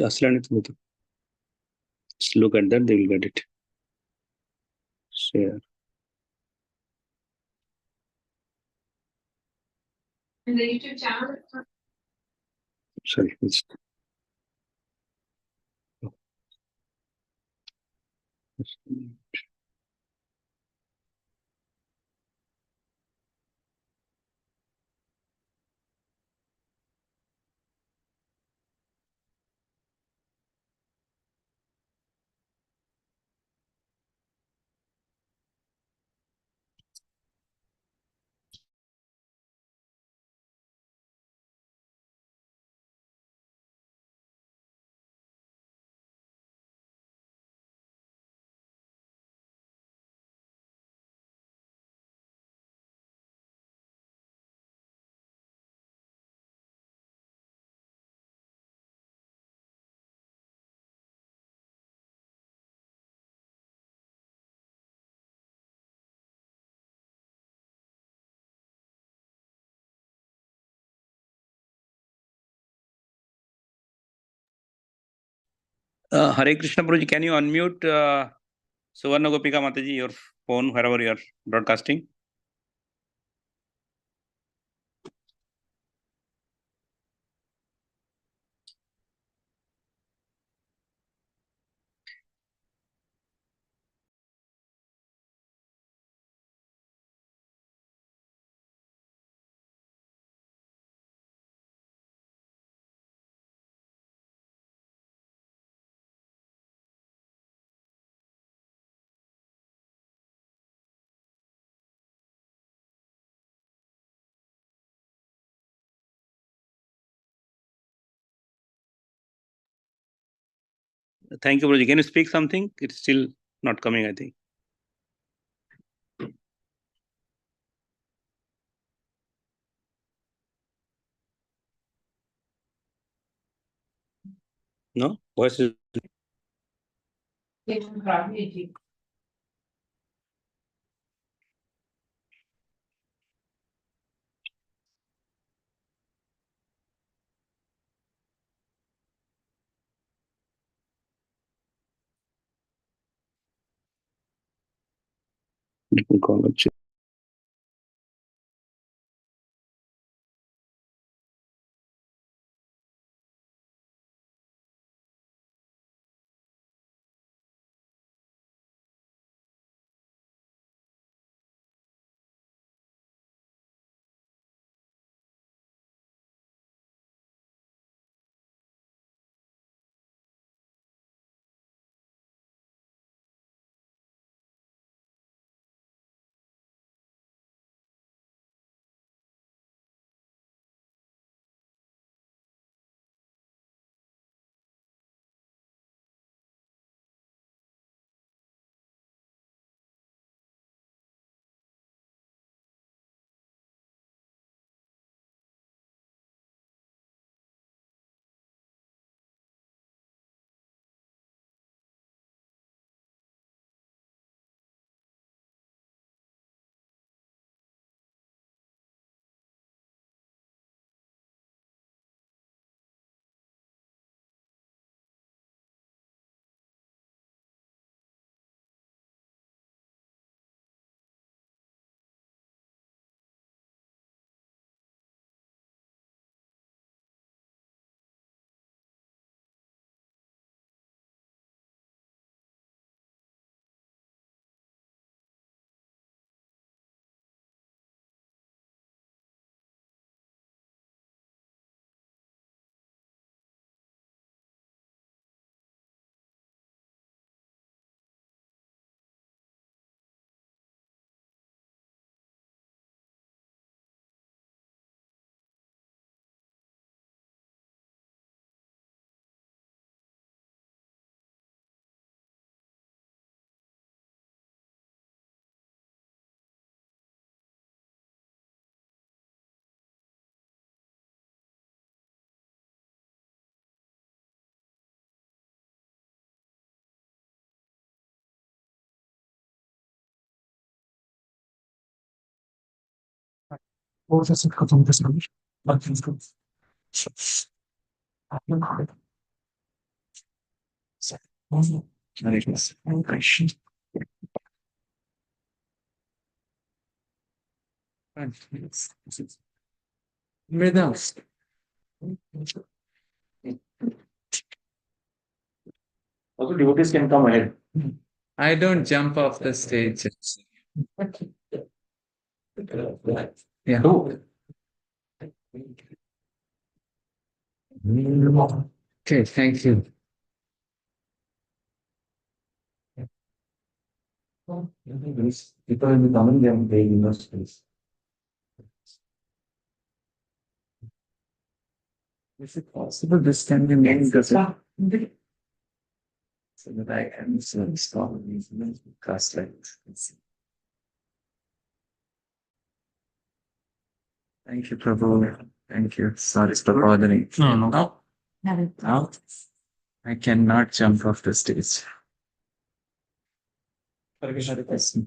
असल्याने तुम्ही just look at that, they will get it. Share. And the YouTube channel. Sorry. It's... Hare Krishna Prabhuji, can you unmute Suvarna Gopika Mataji, your phone, wherever you are broadcasting? Thank you, Prabhuji. Can you speak something? It's still not coming, I think. No? Voice is... Let me call it. Madam, Also, devotees can come ahead. I don't jump off the stage. Yeah. Do. Okay, thank you. People will be coming, they are paying in the space. Is it possible this can be made so that I can install these cast lights? Thank you, Prabhu. Thank you. Sorry for bothering. No. Now, I cannot jump off the stage. Hare Krishna. Hare Krishna.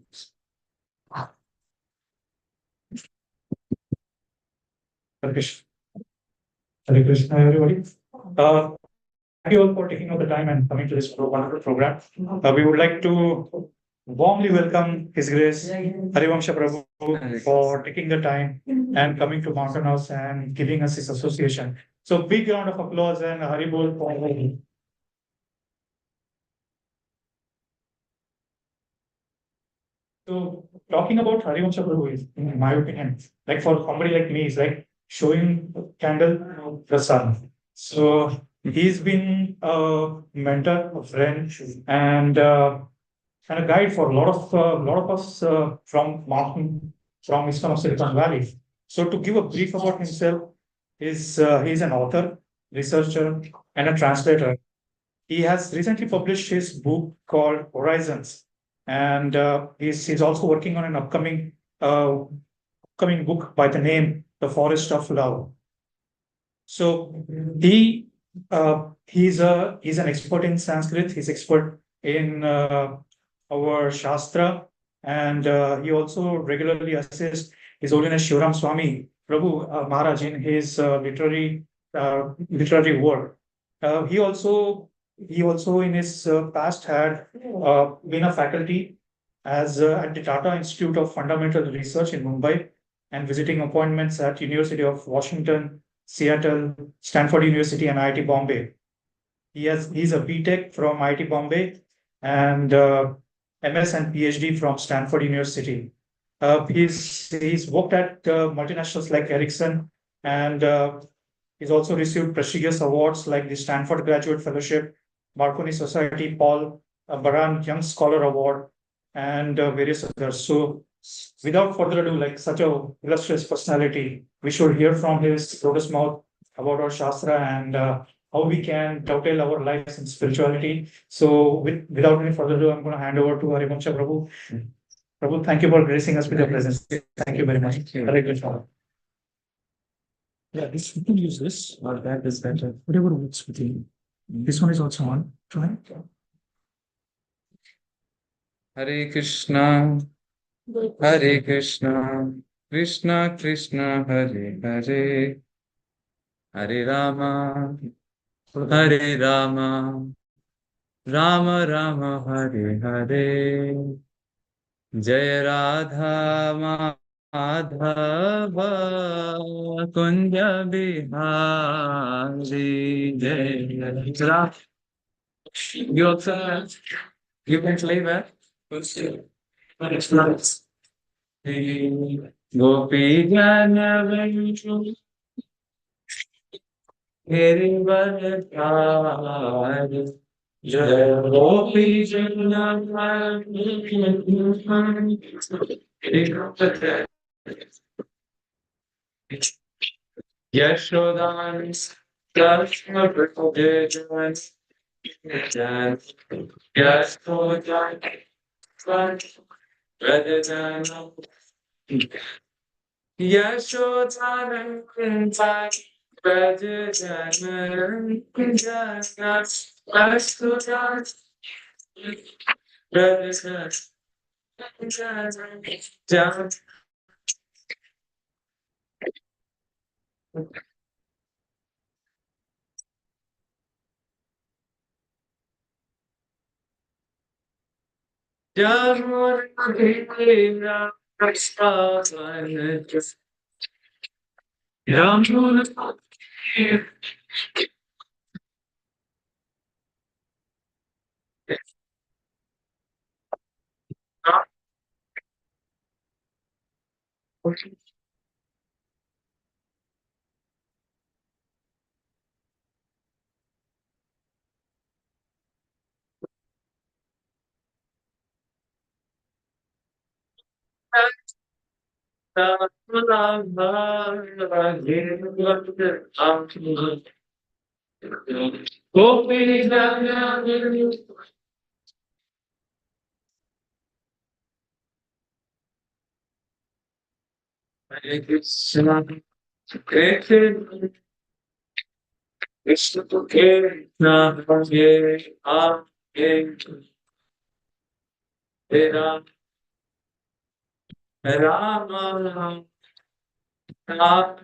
Hare Krishna, everybody. Thank you all for taking out the time and coming to this wonderful program. We would like to warmly welcome His Grace Harivamsa Prabhu for taking the time and coming to Mountain House and giving us his association. So big round of applause and Haribol for So talking about Harivamsa Prabhu is, in my opinion, like for somebody like me, is like showing candle to the sun. So he's been a mentor, a friend, and a guide for a lot of us from Eastern of Silicon Valley. So to give a brief about himself, he's an author, researcher, and a translator. He has recently published his book called Horizons, and he's also working on an upcoming book by the name The Forest of Love. So he's an expert in Sanskrit. He's expert in our Shastra, and he also regularly assists His Holiness Shivaram Swami Prabhu Maharaj in his literary work. He also in his past had been a faculty as at the Tata Institute of Fundamental Research in Mumbai and visiting appointments at University of Washington, Seattle, Stanford University, and IIT Bombay. He's a BTech from IIT Bombay and MS and PhD from Stanford University. He's worked at multinationals like Ericsson, and he's also received prestigious awards like the Stanford Graduate Fellowship, Marconi Society Paul Baran Young Scholar Award, and various others. So, without further ado, like such a illustrious personality, we should hear from his lotus mouth about our Shastra and how we can dovetail our lives in spirituality. So, without any further ado, I'm going to hand over to Harivamsa Prabhu. Prabhu, thank you for gracing us with your presence. Thank you very much. Hare Krishna. Yeah, this you can use this or that is better. Whatever works with you. This one is also on. Try. Hare Krishna, Hare Krishna, Krishna Krishna, Hare Hare, Hare Rama, Hare Rama, Rama Rama, Hare Hare, Jai Radha Madhava, Kunja Bihari, Jai Radha. You also, you can play that. It's nice. Gopi Jana Ventu Herivaratari Jaya Gopi Jana Ventu Yashodan Krishna Prabhupada Yashodan Radharana Yashodan Radharana Yashodan Radharana Hare Krishna, Krishna Krishna Krishna, Hare Hare, Hare Rama, Rama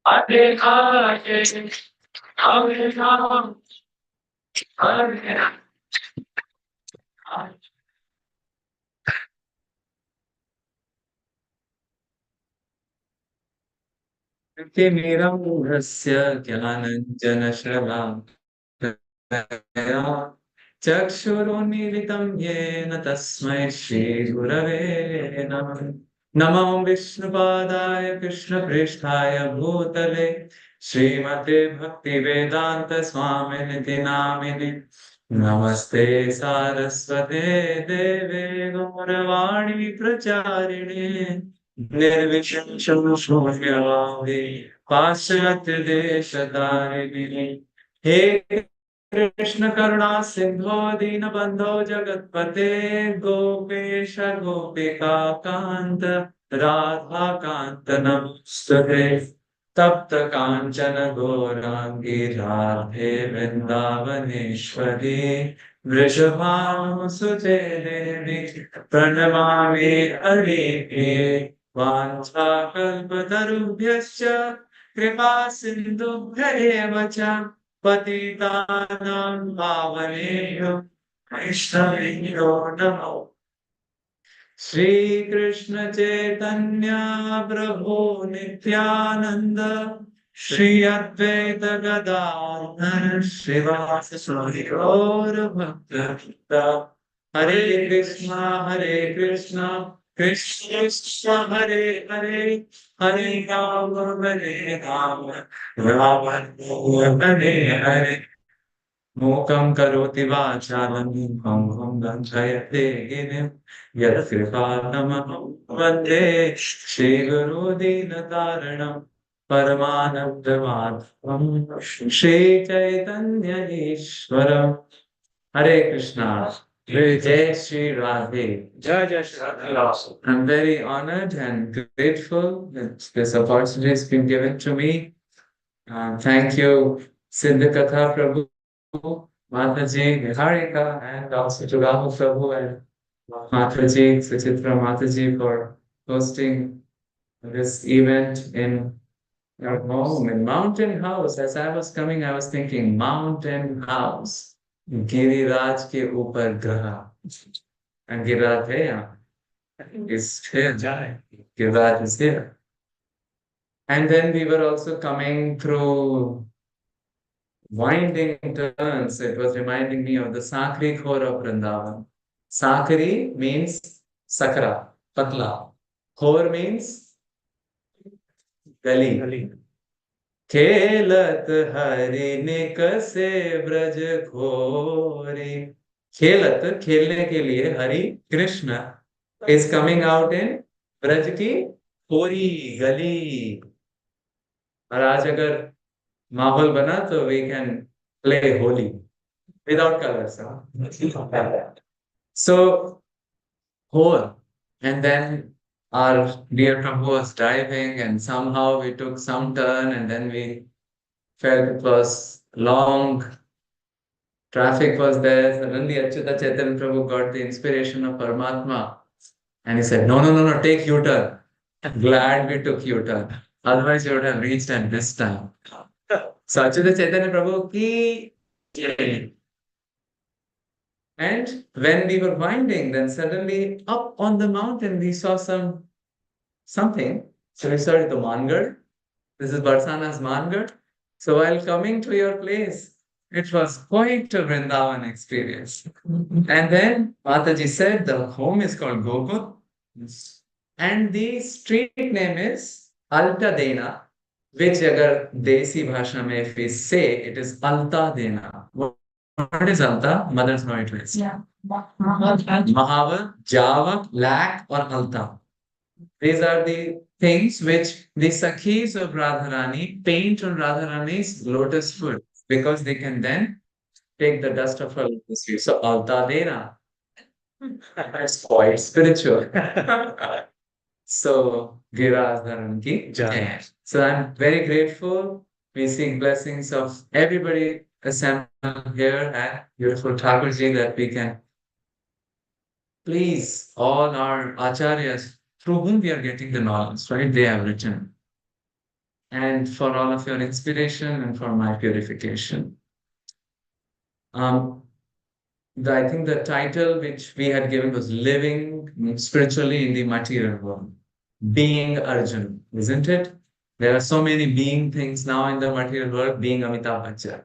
Hare Hare, Hare Rama, Hare Rama. तिमिरमूढस्य ज्ञानञ्जनशलाकया चक्षुरुन्मीलितं येन तस्मै श्रीगुरवे नमः। नमो विष्णुपादाय कृष्णप्रेष्ठाय भूतले श्रीमते भक्तिवेदान्तस्वामिनिति नामिने नमस्ते सारस्वते देवे गौरवाणी प्रचारिणे निर्विशेषं शून्यवादे पाश्चात्यदेशधारिणे हे कृष्ण करुणा सिंधो दीनबंधो जगत्पते गोपेश गोपिका कांत राधा कांत नमस्तुते तप्त कांचन गौरांगी राधे वृंदावनेश्वरी वृषभानुसुते देवी प्रणमामि हरिप्रिये वाञ्छाकल्पतरुभ्यश्च कृपा सिन्धुभ्य एव च पतितानां पावनेभ्यो वैष्णवेभ्यो नमो श्री कृष्ण चैतन्य प्रभु नित्यानंद श्री अद्वैत गदाधर श्रीवासि गौर भक्त हरे कृष्णा कृष्ण कृष्ण हरे हरे हरे राम राम हरे हरे मूकं करोति वाचालं भंगुं लङ्घयते गिरिं यत्कृपातमहं वन्दे श्रीगुरुदीनतारिणं परमानन्दमाधवं श्रीचैतन्य ईश्वरम् हरे कृष्णा जय Shri Radhe. Jai Jai Shri Radhe. I'm very honored and grateful that this opportunity has been given to me. Thank you, Sindhakatha Prabhu, Mataji, Niharika, and also to Rahul Prabhu and Mataji, Suchitra Mataji for hosting this event in your home in Mountain House. As I was coming, I was thinking Mountain House, Giriraj ke upar graha. And Giriraj hai yahan. Is here. Giriraj is here. And then we were also coming through winding turns, it was reminding me of the Sakri Khor of Vrindavan. Sakri means sakra, patla. Khor means gali. Gully. खेलत हरि निकसे ब्रज घोरी. खेलत खेलने के लिए Hari Krishna is coming out in Braj की खोरी गली. और आज अगर माहौल बना तो we can play Holi without colors. So whole, and then our dear Prabhu was driving, and somehow we took some turn, and then we felt it was long. Traffic was there. Suddenly, Achyuta Chaitanya Prabhu got the inspiration of Paramatma, and he said, "No, no, no, no, take U-turn." Glad we took U-turn. Otherwise, you would have reached at this time. So Achyuta Chaitanya Prabhu ki jai. And when we were winding, then suddenly up on the mountain we saw something. So we saw the Mangad. This is Barsana's Mangad. So while coming to your place, it was quite a Vrindavan experience. And then Mataji said the home is called Gokul. And the street name is Alta Dena, which agar Desi Bhasha mein if we say it is Alta Dena. What is Alta? Mothers know it is. Yeah. Mahavar, Java, Lak, or Alta. These are the things which the Sakhis of Radharani paint on Radharani's lotus foot because they can then take the dust of her lotus feet. So Alta Dena. It's quite spiritual. So Giriraj Dharan ki jai. So I'm very grateful. We seek blessings of everybody assembled here at beautiful Thakurji that we can please all our acharyas through whom we are getting the knowledge, right? They have written. And for all of your inspiration and for my purification. Um, I think the title which we had given was Living Spiritually in the Material World. Being Arjun, isn't it? There are so many being things now in the material world, being Amitabh Bachchan.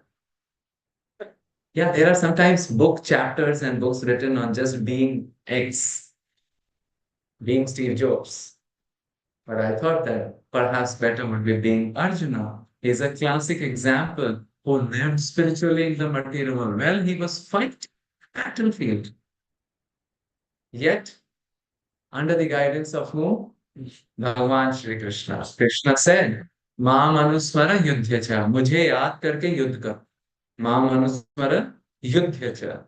Yeah, there are sometimes book chapters and books written on just being X, being Steve Jobs. But I thought that perhaps better would be being Arjuna. He's a classic example who lived spiritually in the material world. Well, he was fighting battlefield. Yet, under the guidance of whom? Bhagwan Shri Krishna. Krishna said, Mam Anusmara Yudhyacha. Mujhe yaad karke yudh kar. Mam Anusmara Yudhyacha.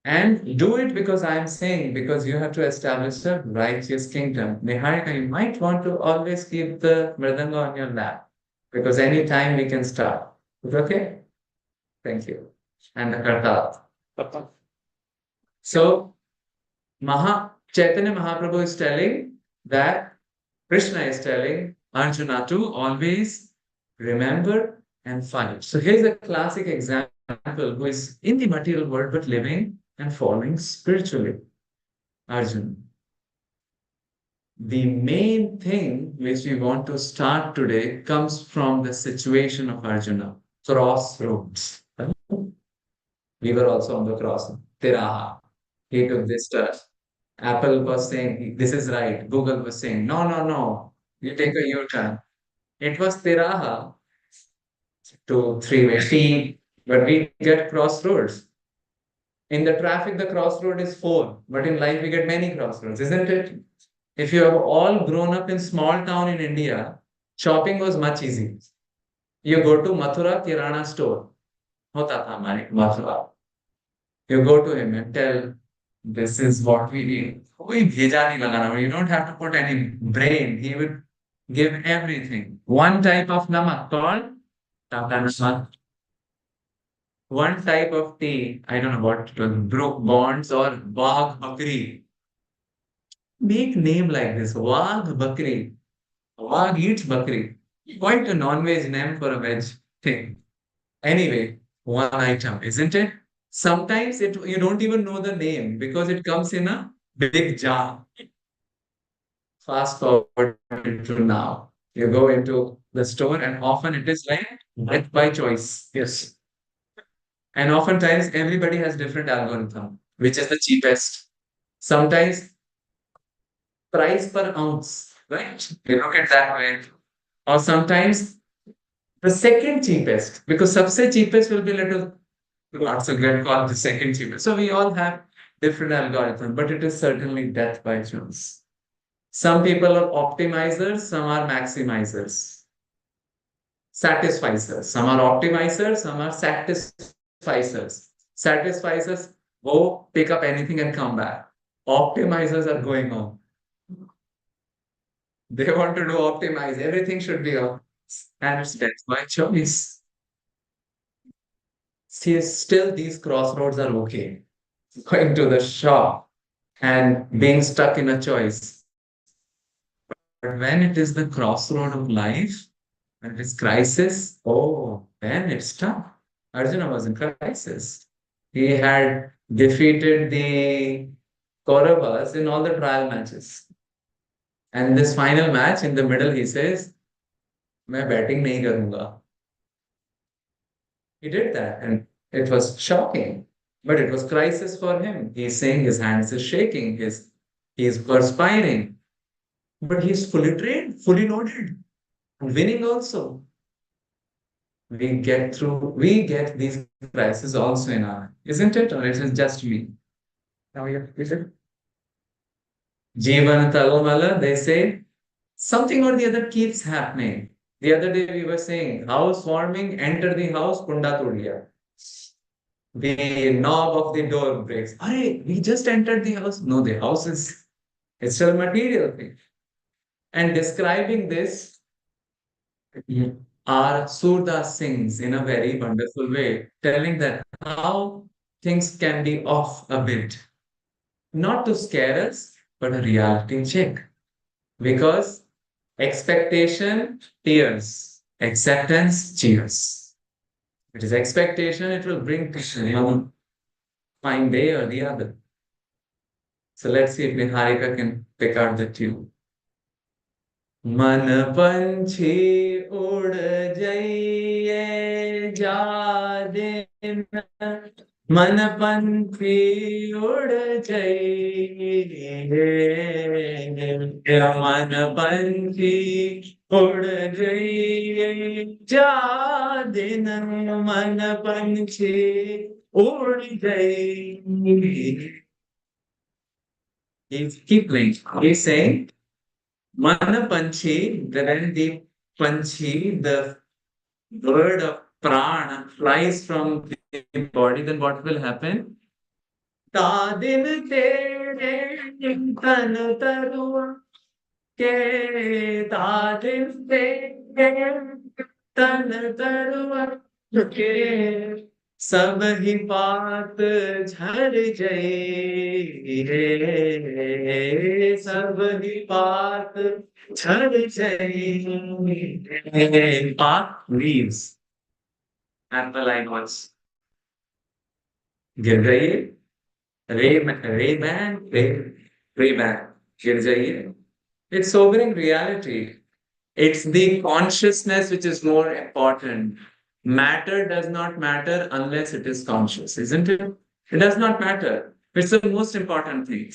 And do it because I am saying, because you have to establish a righteous kingdom. Niharika, you might want to always keep the mridanga on your lap, because any time we can start. Is it okay? Thank you. And the kartal. So, Chaitanya Mahaprabhu is telling that Krishna is telling Arjuna to always remember and fight. So here's a classic example who is in the material world but living and following spiritually. Arjuna. The main thing which we want to start today comes from the situation of Arjuna. Crossroads. We were also on the cross. Tiraha. He took this turn. Apple was saying, this is right. Google was saying, no, no, no. You take a U-turn. It was Tiraha to three-way T, but we get crossroads. In the traffic, the crossroad is four, but in life, we get many crossroads, isn't it? If you have all grown up in small town in India, shopping was much easy. You go to Mathura Kirana store. Hota tha hamare Mathura. You go to him and tell, this is what we need. कोई भेजा नहीं लगाना. You don't have to put any brain. He would give everything. One type of namak called Tata Namak. One type of tea, I don't know what it was, Brook Bonds or Wagh Bakri. Make name like this, Wagh Bakri. Wagh eats Bakri. Quite a non-veg name for a veg thing. Anyway, one item, isn't it? Sometimes you don't even know the name because it comes in a big jar. Fast forward to now. You go into the store and often it is like Death by choice. Yes. And oftentimes everybody has different algorithm, which is the cheapest. Sometimes price per ounce, right? You look at that way. Or sometimes the second cheapest, because सबसे cheapest will be little not so get called the second cheapest. So we all have different algorithm, but it is certainly death by choice. Some people are optimizers, some are maximizers, satisficers. Some are optimizers, some are satisficers. Satisficers go pick up anything and come back. Optimizers are going on. They want to do optimize. Everything should be up. And it's death by choice. See, still these crossroads are okay. Going to the shop and being stuck in a choice. But when it is the crossroad of life, when it is crisis, oh, then it's tough. Arjuna was in crisis. He had defeated the Kauravas in all the trial matches. And this final match, in the middle, he says, मैं batting नहीं करूंगा. He did that, and it was shocking. But it was crisis for him. He's saying his hands is shaking, he is perspiring. But he's fully trained, fully loaded, winning also. We get these crises also in our, isn't it? Or it is just me? Now, yeah, is it? Jivan Talamala, they say something or the other keeps happening. The other day we were saying, housewarming, enter the house, kunda tod liya. The knob of the door breaks. Hey, we just entered the house. No, the house is, it's still material thing. And describing this, our Surdas sings in a very wonderful way, telling that how things can be off a bit, not to scare us, but a reality check. Because expectation, tears, acceptance, cheers. It is expectation, it will bring one fine day or the other. So let's see if Niharika can pick out the tune. मन पंछी उड़ जाइए जा दिन मन पंछी उड़ जाइए मन पंछी उड़ जाइए जा दिन मन पंछी उड़ जाइए. Keep playing. He's saying Mana Panchi, when the Panchi, the bird of prana, flies from the body, then what will happen? Tadin tere tan tarua ke tadin tere tan tarua ke सब ही बात झर जाए रे सब ही बात झर जाए. Path leaves and the line was गिर जाइए रे बैन रे बैन गिर जाइए. It's sobering reality. It's the consciousness which is more important. Matter does not matter unless it is conscious, isn't it? It does not matter. It's the most important thing.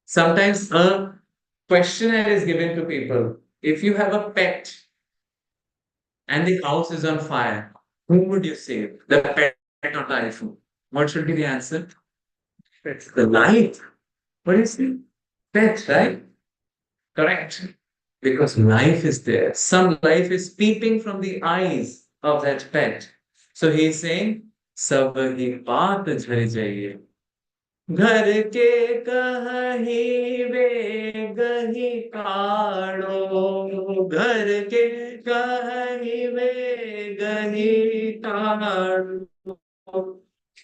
Sometimes a questionnaire is given to people. If you have a pet and the house is on fire, whom would you save? The pet or the iPhone? What should be the answer? It's The life. What do you say? Pet, right? Correct. Because life is there. Some life is peeping from the eyes of that pet. So he's saying, सब ही बात झर जाइए घर के कहीं वे गही काढ़ो घर के कहीं वे गही काढ़ो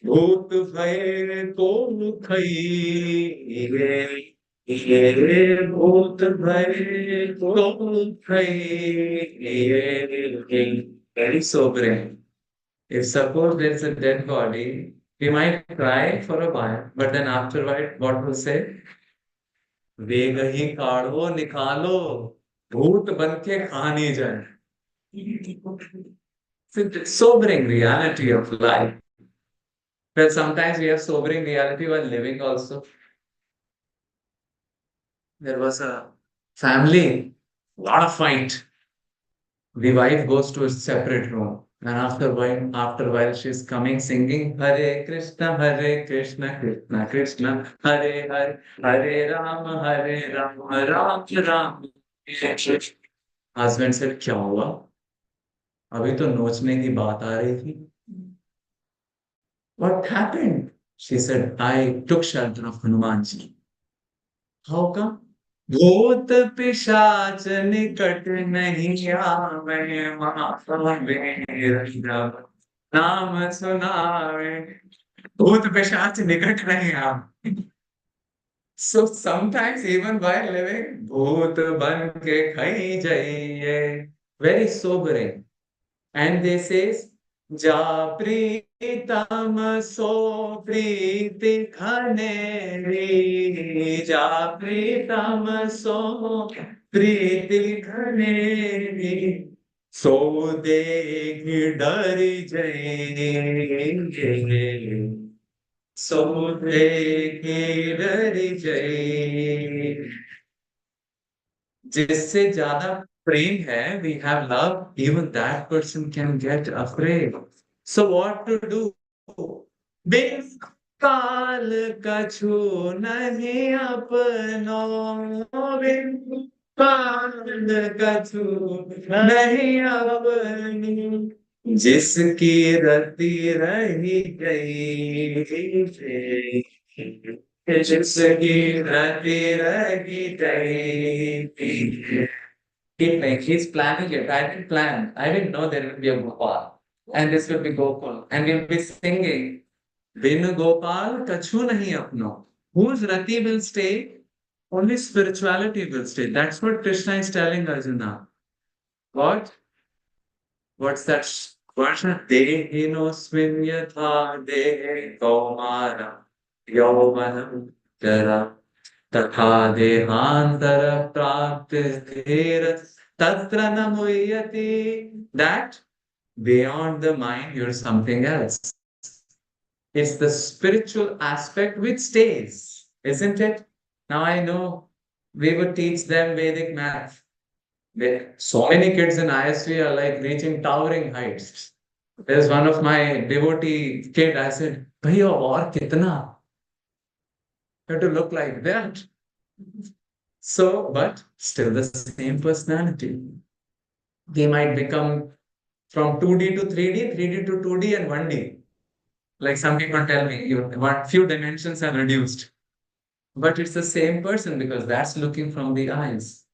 भूत भय तो खइए ये भूत भय तो खइए. Very sobering. If suppose there is a dead body, we might cry for a while, but then afterward, what will say? वेग ही काढ़ो निकालो भूत बन के खा नहीं जाए. It's a sobering reality of life. Well, sometimes we have sobering reality while living also. There was a family, lot of fight. The wife goes to a separate room. And after a while, she's coming singing Hare Krishna, Krishna Krishna, Hare Hare, Hare Rama, Ram Ram. Husband said, क्या हुआ? अभी तो नोचने की बात आ रही थी. What happened? She said, I took shelter of Hanumanji. How come? भूत पिशाच निकट नहीं आवे महावीर जब नाम सुनावे. भूत पिशाच निकट नहीं आवे. So sometimes even while living, भूत बन के खाई जाइए. Very sobering. And they says, जा प्रीतम सो प्रीति घनेरी, जा प्रीतम सो प्रीति घनेरी, सो देहि डरि जय, सो देहि डरि जय. जिससे ज्यादा प्रेम है, we have love, even that person can get afraid. So what to do? बिन काल कछु नहीं अपनो, बिन काल कछु नहीं अपनी, जिसकी रति रही गई, जिसकी रति रही गई. He's planning it. I didn't plan. I didn't know there will be a Gopal. And this will be Gokul. And we'll be singing. Bin Gopal kachu nahi apno. Whose rati will stay? Only spirituality will stay. That's what Krishna is telling Arjuna. What? What's that version? Dehinosmin yatha dehe kaumara yauvanam jara तथा देहांतर प्राप्तिर्धीर तत्र न मुह्यति. That beyond the mind you're something else. It's the spiritual aspect which stays, isn't it? Now I know we would teach them Vedic math. So many kids in ISV are like reaching towering heights. There's one of my devotee kid. I said, "Bhaiya, और कितना?" You have to look like that. So, but still the same personality. They might become from 2D to 3D, 3D to 2D, and 1D. Like some people tell me, one few dimensions are reduced. But it's the same person because that's looking from the eyes.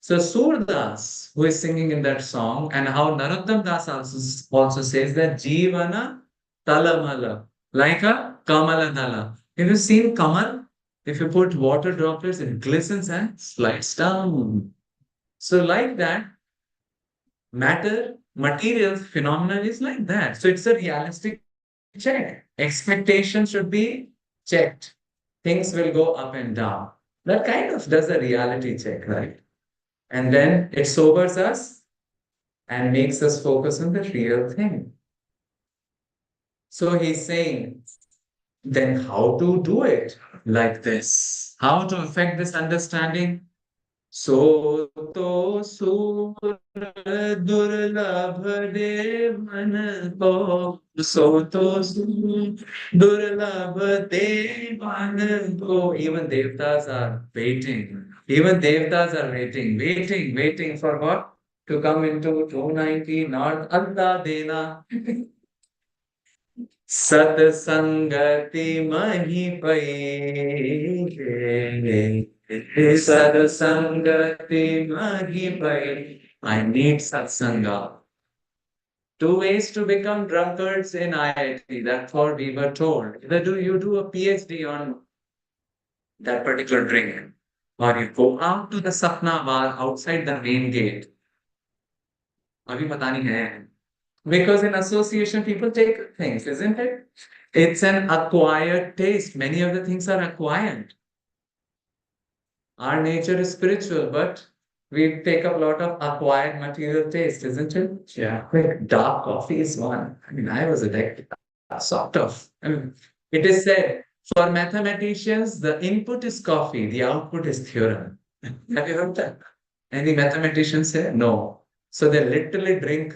So Surdas, who is singing in that song, and how Narottam Das also says that Jivana Talamala, like a Kamala Dala. Have you seen Kamal? If you put water droplets, it glistens and slides down. So like that, material phenomenon is like that. So it's a realistic check. Expectations should be checked. Things will go up and down. That kind of does a reality check, right? And then it sobers us and makes us focus on the real thing. So he's saying, then how to do it like this? How to affect this understanding? So to sur durlabh devan ko, so to sur durlabh devan ko. Even devtas are waiting. Even devtas are waiting for what? To come into 290 North Allah Dena. सत्संगति मही पई, सत्संगति मही पई. I need satsanga. Two ways to become drunkards in IIT. That's what we were told. Either you do a PhD on that particular drink, or you go out to the Sapna bar outside the main gate. अभी पता नहीं है. Because in association, people take things, isn't it? It's an acquired taste. Many of the things are acquired. Our nature is spiritual, but We take up a lot of acquired material taste, isn't it? Yeah. Like dark coffee is one. I mean, I was addicted. Sort of. I mean, it is said for mathematicians, the input is coffee, the output is theorem. Have you heard that? Any mathematicians say no? So they literally drink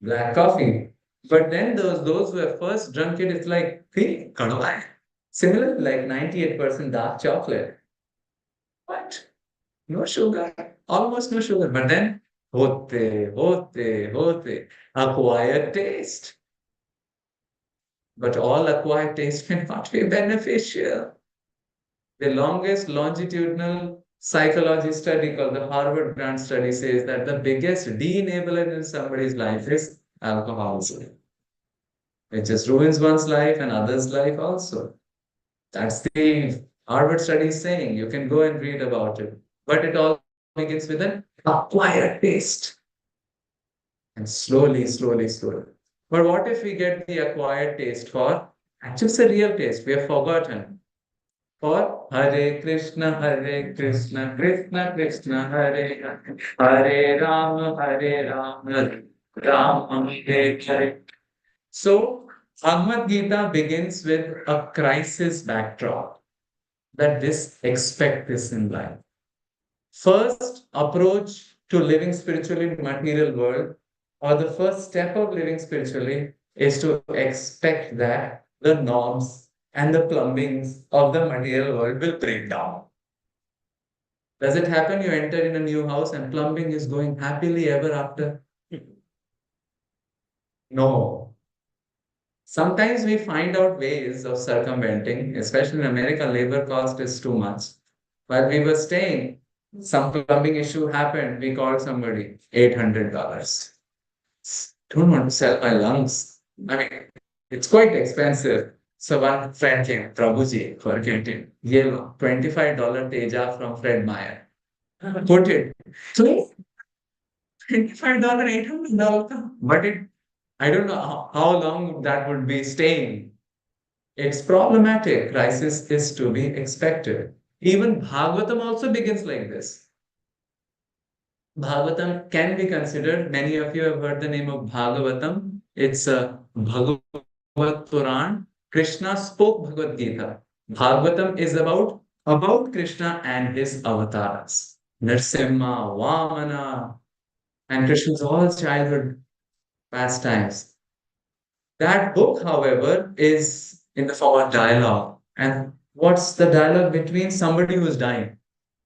black coffee. But then those who have first drunk it, it's like, hey, kadwa. Similar, like 98% dark chocolate. What? No sugar, almost no sugar. But then, hote, acquired taste. But all acquired taste may not be beneficial. The longest longitudinal psychology study called the Harvard Grant Study says that the biggest de-enabler in somebody's life is alcoholism. It just ruins one's life and others' life also. That's the Harvard study saying. You can go and read about it. But it all begins with an acquired taste. And slowly. But what if we get the acquired taste for, actually it's a real taste, we have forgotten. For Hare Krishna, Krishna Krishna, Hare Hare, Hare Rama, Rama Hare Hare. So Bhagavad Gita begins with a crisis backdrop that this expect this in life. First approach to living spiritually in material world, or the first step of living spiritually, is to expect that the norms and the plumbings of the material world will break down. Does it happen? You enter in a new house and plumbing is going happily ever after? No. Sometimes we find out ways of circumventing, especially in America, labor cost is too much. While we were staying, some plumbing issue happened. We called somebody, $800. Don't want to sell my lungs. I mean, it's quite expensive. So one friend came, Prabhuji, forget it. Gave $25 Teja from Fred Meyer. Put it. So $25, $800. But I don't know how long that would be staying. It's problematic. Crisis is to be expected. Even Bhagavatam also begins like this. Bhagavatam can be considered, many of you have heard the name of Bhagavatam. It's a Bhagavad Puran. Krishna spoke Bhagavad Gita. Bhagavatam is about Krishna and his avatars. Narsimha, Vamana, and Krishna's all childhood pastimes. That book, however, is in the form of dialogue. And what's the dialogue between somebody who is dying?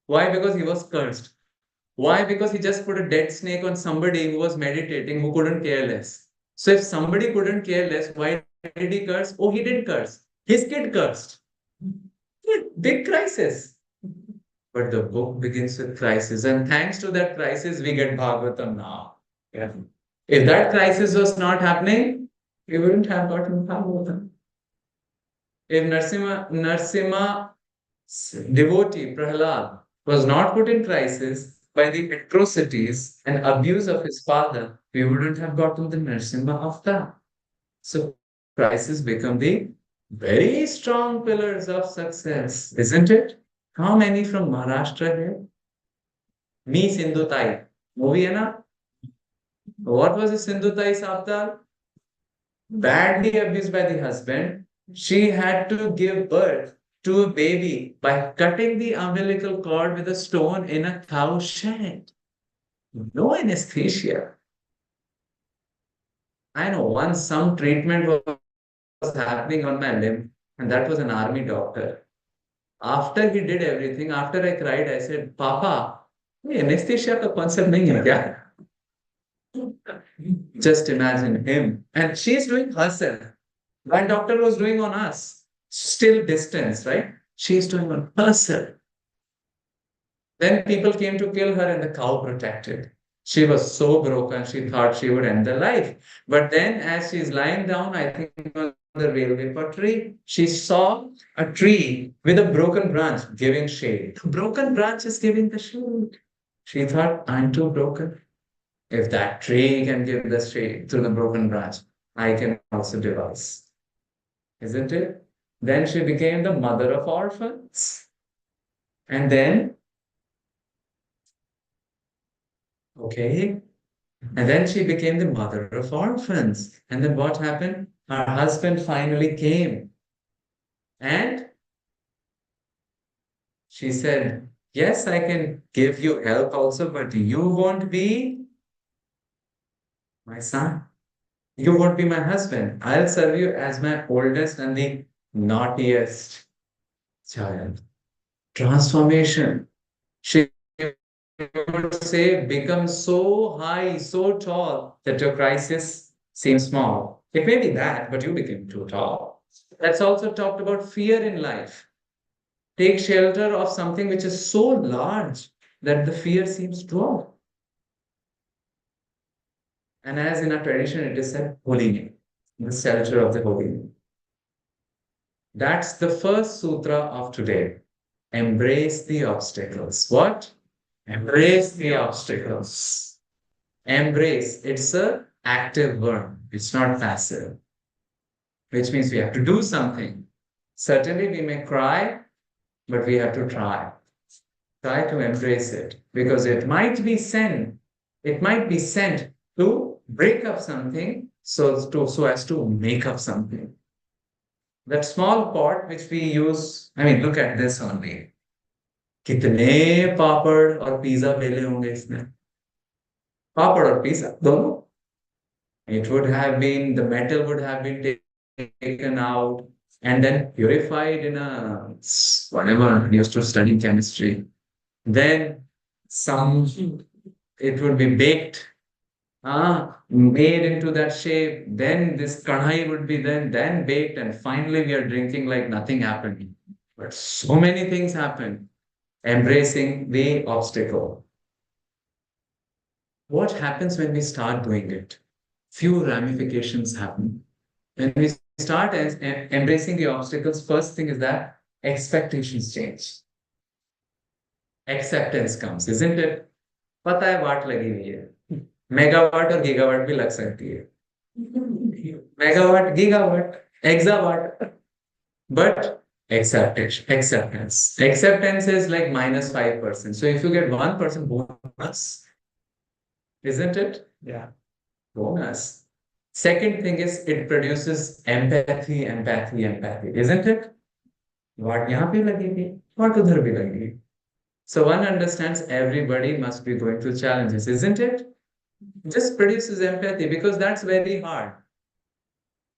Why? Because he was cursed. Why? Because he just put a dead snake on somebody who was meditating who couldn't care less. So if somebody couldn't care less, why did he curse? Oh, he didn't curse. His kid cursed. Big crisis. But the book begins with crisis. And thanks to that crisis, we get Bhagavatam now. Yeah. If that crisis was not happening, we wouldn't have gotten Bhagavatam. If Narsimha devotee Prahlad was not put in crisis by the atrocities and abuse of his father, we wouldn't have gotten the Narsimha Avatar. So crises become the very strong pillars of success, isn't it? How many from Maharashtra here? Me Sindhutai. Movie hai na? What was the Sindhutai's avatar? Badly abused by the husband. She had to give birth to a baby by cutting the umbilical cord with a stone in a cow shed. No anesthesia. I know once some treatment was happening on my limb, and that was an army doctor. After he did everything, after I cried, I said, Papa, ये anesthesia का concept नहीं है क्या? Just imagine him. And she's doing herself. That doctor was doing on us. Still distance, right? She's doing on herself. Then people came to kill her and the cow protected. She was so broken, she thought she would end the life. But then, as she's lying down, I think on the railway putty, she saw a tree with a broken branch giving shade. The broken branch is giving the shade. She thought, I'm too broken. If that tree can give the shade through the broken branch, I can also devise. Isn't it? Then she became the mother of orphans. And then Okay. And then she became the mother of orphans. And then what happened? Her husband finally came. And she said, yes, I can give you help also, but you won't be my son. You won't be my husband. I'll serve you as my oldest and the naughtiest child. Transformation. She would say, become so high, so tall that your crisis seems small. It may be that, but you became too tall. That's also talked about fear in life. Take shelter of something which is so large that the fear seems small. And as in our tradition, it is said, holy name, the shelter of the holy name. That's the first sutra of today. Embrace the obstacles. What? Embrace the obstacles. Embrace, it's a active verb. It's not passive, which means we have to do something. Certainly, we may cry, but we have to try. Try to embrace it because it might be sent. It might be sent to break up something so as to make up something. That small pot which we use, I mean, look at this only. कितने पापड़ और pizza बेले होंगे इसने पापड़ और pizza दोनों it would have been the metal would have been taken out and then purified in a whatever used to study chemistry then some it would be baked made into that shape then this kadhai would be then baked and finally we are drinking like nothing happened but so many things happened embracing the obstacle. What happens when we start doing it? Few ramifications happen. When we start embracing the obstacles, first thing is that expectations change. Acceptance comes, isn't it? पता है वाट लगी हुई है megawatt और gigawatt भी लग सकती है megawatt gigawatt exawatt but acceptance is like -5%. So if you get 1% bonus, isn't it? Yeah. Bonus. Second thing is it produces empathy, isn't it? What यहाँ पे लगेगी, what उधर भी लगेगी. So one understands everybody must be going through challenges, isn't it? Just produces empathy because that's very hard.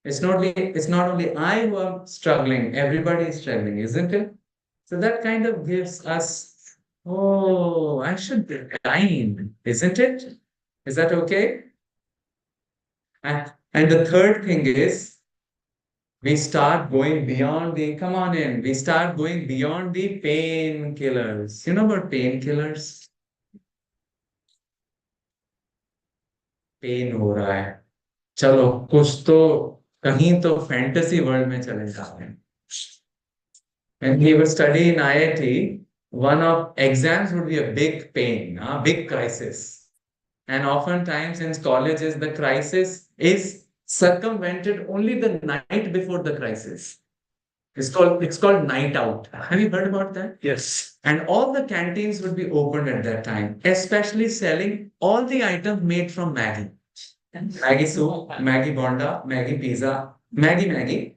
It's not only I who am struggling, everybody is struggling, isn't it? So that kind of gives us, oh, I should be kind, isn't it? Is that okay? And the third thing is we start going beyond come on in, we start going beyond the painkillers. You know about painkillers? Pain हो रहा है चलो कुछ तो कहीं तो fantasy world में चले जाते हैं. When we were studying in IIT, one of exams would be a big pain, a big crisis. And oftentimes in colleges, the crisis is circumvented only the night before the crisis. It's called night out. Have you heard about that? Yes. And all the canteens would be opened at that time, especially selling all the items made from Maggie. Maggie soup, Maggie bonda, Maggie pizza, Maggie,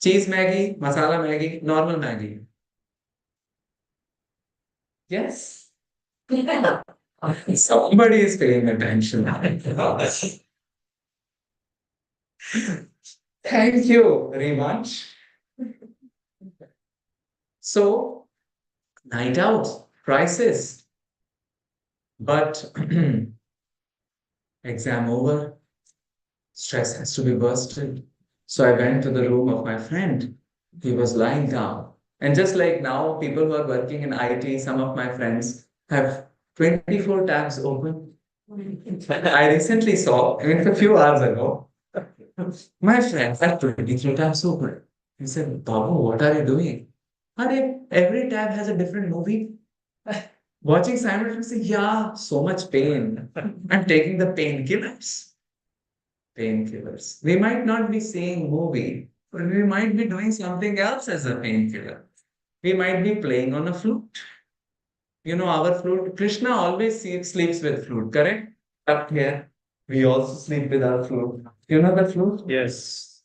cheese Maggie, masala Maggie, normal Maggie. Yes. Somebody is paying attention. Thank you very much. So, night out, crisis. But exam over, stress has to be bursted. So I went to the room of my friend. He was lying down. And just like now, people who are working in IT, some of my friends have 24 tabs open. I recently saw, I mean, a few hours ago, my friend had 23 tabs open. He said, Babu, what are you doing? Every tab has a different movie. Watching simultaneously, yeah, so much pain. I'm taking the painkillers. Painkillers. We might not be seeing movie, but we might be doing something else as a painkiller. We might be playing on a flute. You know our flute? Krishna always sleeps with flute, correct? Up here. We also sleep with our flute. You know the flute? Yes.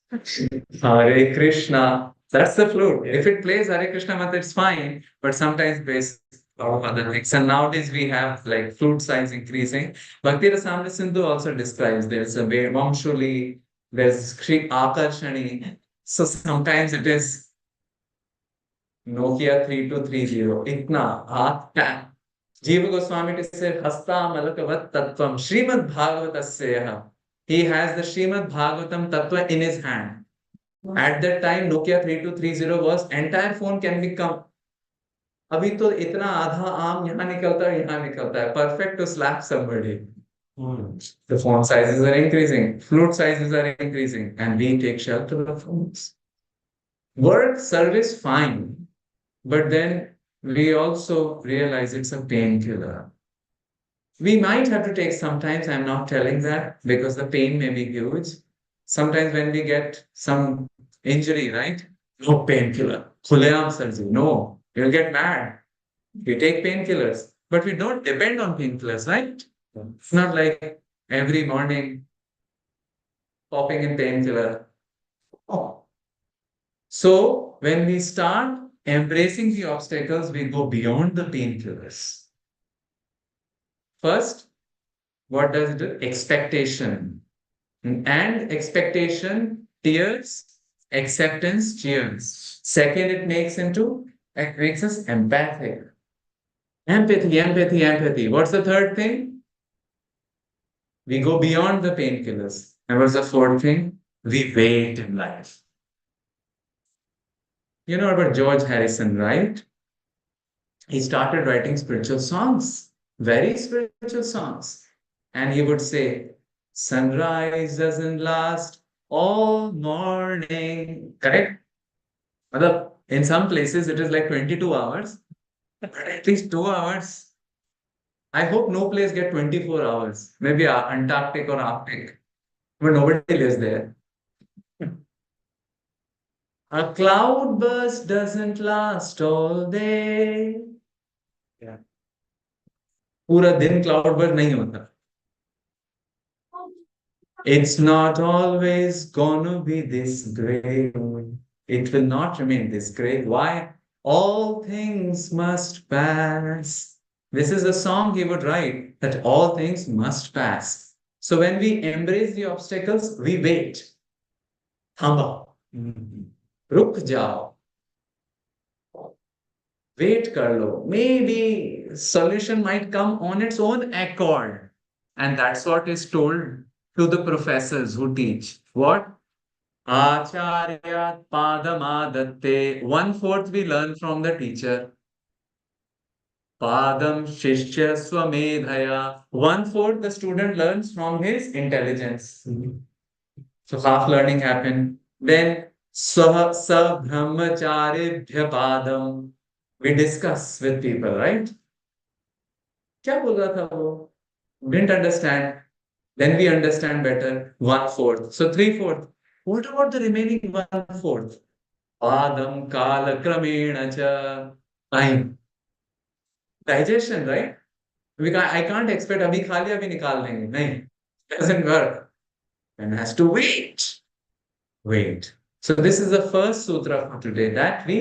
Hare Krishna. That's the flute. If it plays Hare Krishna mantra, it's fine, but sometimes it plays a lot of other things. And nowadays we have like flute size increasing. Bhakti Rasamrita Sindhu also describes there's a Vamshuli, there's Shri Akarshani. So sometimes it is Nokia 3230. Itna hath Jiva Goswami to say Hasta Malakavat Tattvam Srimad Bhagavatasya. He has the Srimad Bhagavatam Tattva in his hand. At that time, Nokia 3230 was entire phone can become. अभी तो इतना आधा आम यहाँ निकलता है. Perfect to slap somebody. The phone sizes are increasing, flute sizes are increasing, and we take shelter of phones. Work, service, fine. But then we also realize it's a painkiller. We might have to take sometimes, I'm not telling that because the pain may be huge. Sometimes when we get some injury, right? No painkiller. Khuleam surgery. No, you'll get mad. We take painkillers, but we don't depend on painkillers, right? It's not like every morning popping in painkiller. Oh. So when we start embracing the obstacles, we go beyond the painkillers. First, what does it do? Expectation. And expectation tears, acceptance cheers. Second, it makes us empathic. Empathy. What's the third thing? We go beyond the painkillers. And what's the fourth thing? We wait in life. You know about George Harrison, right? He started writing spiritual songs, very spiritual songs. And he would say, sunrise doesn't last all morning. Correct? In some places, it is like 22 hours, but at least 2 hours. I hope no place get 24 hours. Maybe Antarctic or Arctic, but nobody lives there. A cloudburst doesn't last all day. Yeah. पूरा दिन cloudburst नहीं होता. It's not always gonna be this gray. It will not remain this gray. Why? All things must pass. This is a song he would write that all things must pass. So when we embrace the obstacles, we wait. Thamba. Ruk jao. Wait kar lo. Maybe solution might come on its own accord. And that's what is told to the professors who teach. What? Acharya padamadatte. 1/4 we learn from the teacher. Padam shishya swamedhaya. 1/4 the student learns from his intelligence. So half learning happened. Then sa brahmacharibhya padam. We discuss with people, right? क्या बोल रहा था वो? Didn't understand. Then we understand better. 1/4. So 3/4. What about the remaining 1/4? Padam kala kramena cha. Time. Digestion, right? I can't expect abhi khali abhi nikal lenge. Nahin. Doesn't work. And has to wait. Wait. So this is the first sutra for today, that we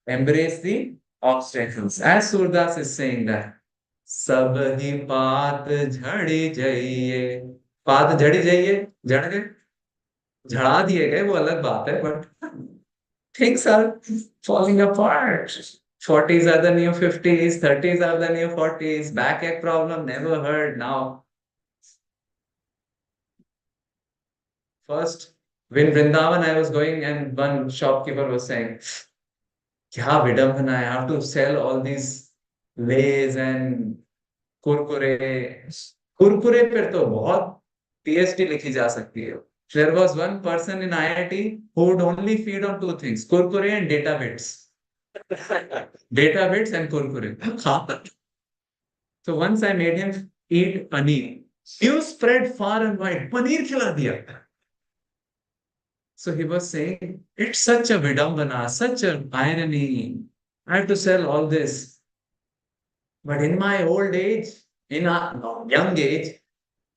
embrace the obstacles. As Surdas is saying that, सब ही पात झड़ी जाइए. पात झड़ी जाइए, झड़ गए, झड़ा दिए गए, वो अलग बात है, but things are falling apart. 40s are the new 50s, 30s are the new 40s, backache problem, never heard now. First, when Vrindavan I was going and one shopkeeper was saying, kya vidambana, I have to sell all these lays and kurkure. Kurkure पर तो बहुत PhD लिखी जा सकती है. There was one person in IIT who would only feed on two things, kurkure and data bits. Data bits and kurkure. So once I made him eat paneer. News spread far and wide. Paneer खिला दिया. So he was saying, it's such a vidambana, such an irony. I have to sell all this. But in my old age, in our young age,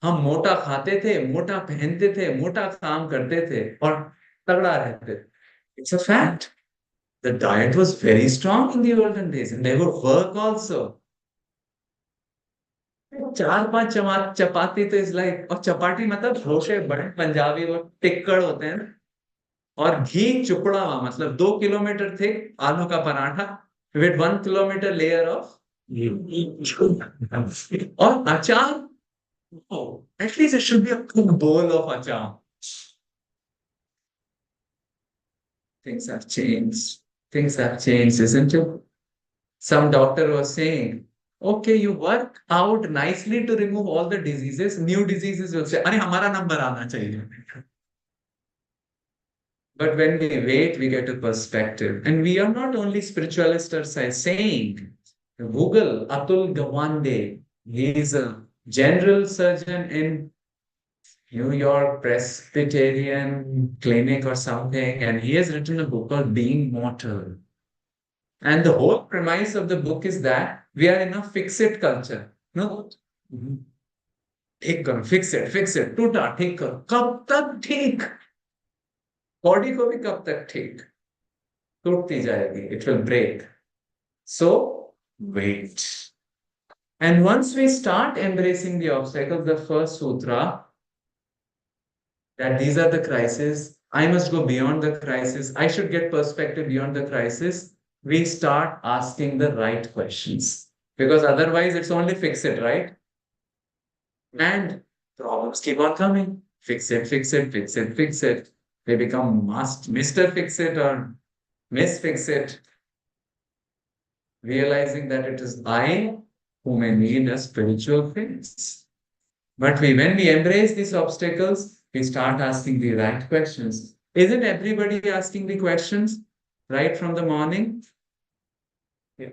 हम मोटा खाते थे, मोटा पहनते थे, मोटा काम करते थे और तगड़ा रहते थे. It's a fact. The diet was very strong in the olden days and they would work also. चार पांच चपाती तो इज लाइक, और चपाटी मतलब रोटे बड़े पंजाबी वो टिक्कड़ होते हैं ना, और घी चुपड़ा हुआ मतलब 2 किलोमीटर थिक आलू का paratha with 1 kilometre layer of और अचार. Oh, at least it should be a good bowl of achar. Things have changed. Things have changed, isn't it? Some doctor was saying, okay, you work out nicely to remove all the diseases. New diseases will say, अरे हमारा number आना चाहिए. But when we wait, we get a perspective. And we are not only spiritualists are saying, Google Atul Gawande, he is a general surgeon in New York Presbyterian Clinic or something, and he has written a book called Being Mortal. And the whole premise of the book is that we are in a fix-it culture. No? ठीक करो, fix it, टूटा ठीक करो, कब तक ठीक? Body को भी कब तक ठीक? टूटती जाएगी, it will break. So, wait. And once we start embracing the obstacles, the first sutra, that these are the crises, I must go beyond the crisis, I should get perspective beyond the crisis, we start asking the right questions. Because otherwise, it's only fix it, right? And problems keep on coming. Fix it, fix it, fix it, fix it. They become Mr. Fix It or Miss Fix It, realizing that it is I who may need a spiritual fix. But when we embrace these obstacles, we start asking the right questions. Isn't everybody asking the questions right from the morning? Yeah.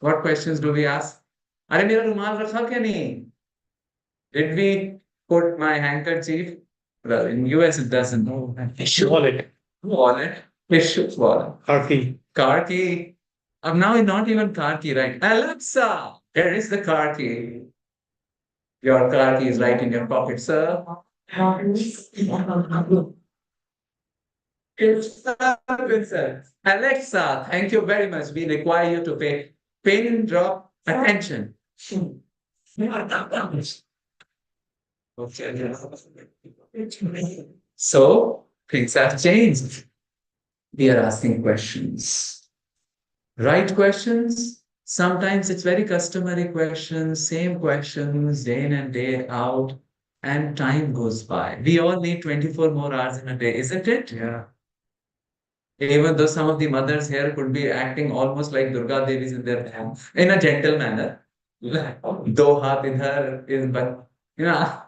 What questions do we ask? अरे मेरा रुमाल रखा क्या नहीं? Did we put my handkerchief? Well, in US it doesn't. Wallet. Wallet. Tissue wallet. Car key. Car key. Now it's not even car key, right? Alexa, here is the car key. Your car key is right in your pocket, sir. Alexa, thank you very much. We require you to pay pin drop attention. Okay. So things have changed. We are asking questions. Right questions. Sometimes it's very customary questions, same questions day in and day out, and time goes by. We all need 24 more hours in a day, isn't it? Yeah. Even though some of the mothers here could be acting almost like Durga Devis in their home, in a gentle manner. Do haath idhar is, but you know,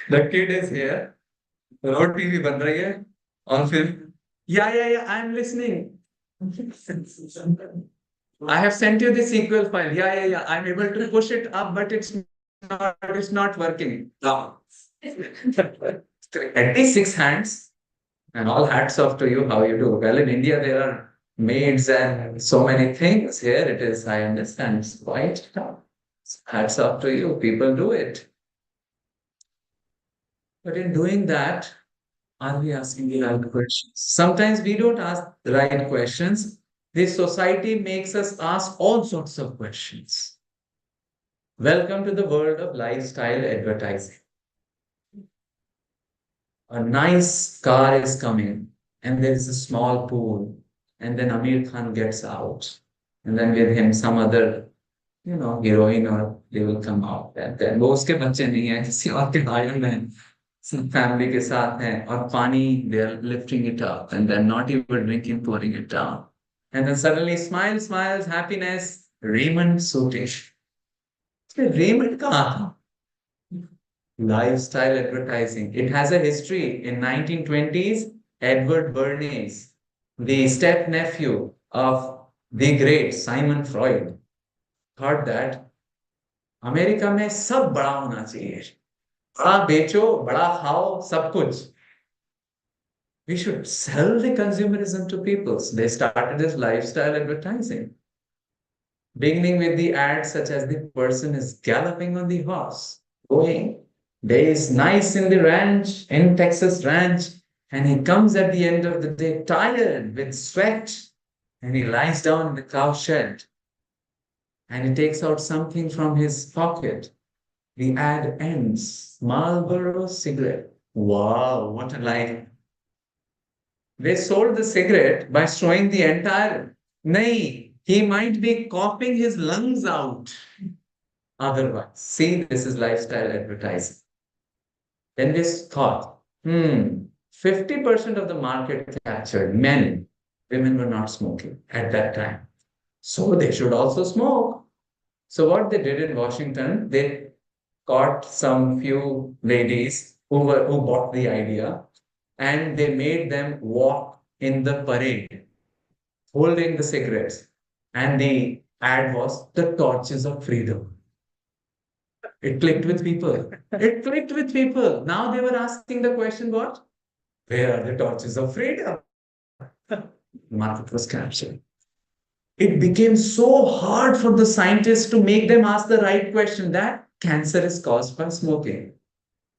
the kid is here, roti bhi ban rahi hai, और फिर, yeah, I'm listening. I have sent you the SQL file. Yeah. I'm able to push it up, but it's not working. No. At least 6 hands, and all hats off to you how you do. Well, in India, there are maids and so many things. Here it is, I understand, it's quite tough. Hats off to you. People do it. But in doing that, are we asking the right questions? Sometimes we don't ask the right questions. This society makes us ask all sorts of questions. Welcome to the world of lifestyle advertising. A nice car is coming, and there is a small pool, and then Amir Khan gets out, and then with him some other, heroine, or they will come out. And then वो उसके बच्चे नहीं हैं, किसी और के Iron Man family के साथ हैं, और पानी, they are lifting it up, and then not even drinking, pouring it down. And then suddenly smiles, happiness, Raymond Sotish. Raymond कहाँ था? Lifestyle advertising. It has a history. In 1920s, Edward Bernays, the step-nephew of the great Simon Freud, thought that America में सब बड़ा होना चाहिए, बड़ा बेचो, बड़ा खाओ, सब कुछ. We should sell the consumerism to people. So they started this lifestyle advertising. beginning with the ad such as the person is galloping on the horse, going. Day is nice in the ranch, in Texas ranch, and he comes at the end of the day tired with sweat, and he lies down in the cow shed, and he takes out something from his pocket. The ad ends. Marlboro cigarette. Wow, what a line. They sold the cigarette by showing the entire. Nay, he might be coughing his lungs out otherwise. See, this is lifestyle advertising. Then this thought, 50% of the market captured, men, women were not smoking at that time. So they should also smoke. So what they did in Washington, they caught some few ladies who bought the idea, and they made them walk in the parade holding the cigarettes. And the ad was the torches of freedom. It clicked with people. It clicked with people. Now they were asking the question, what? Where are the torches of freedom? Market was captured. It became so hard for the scientists to make them ask the right question that cancer is caused by smoking.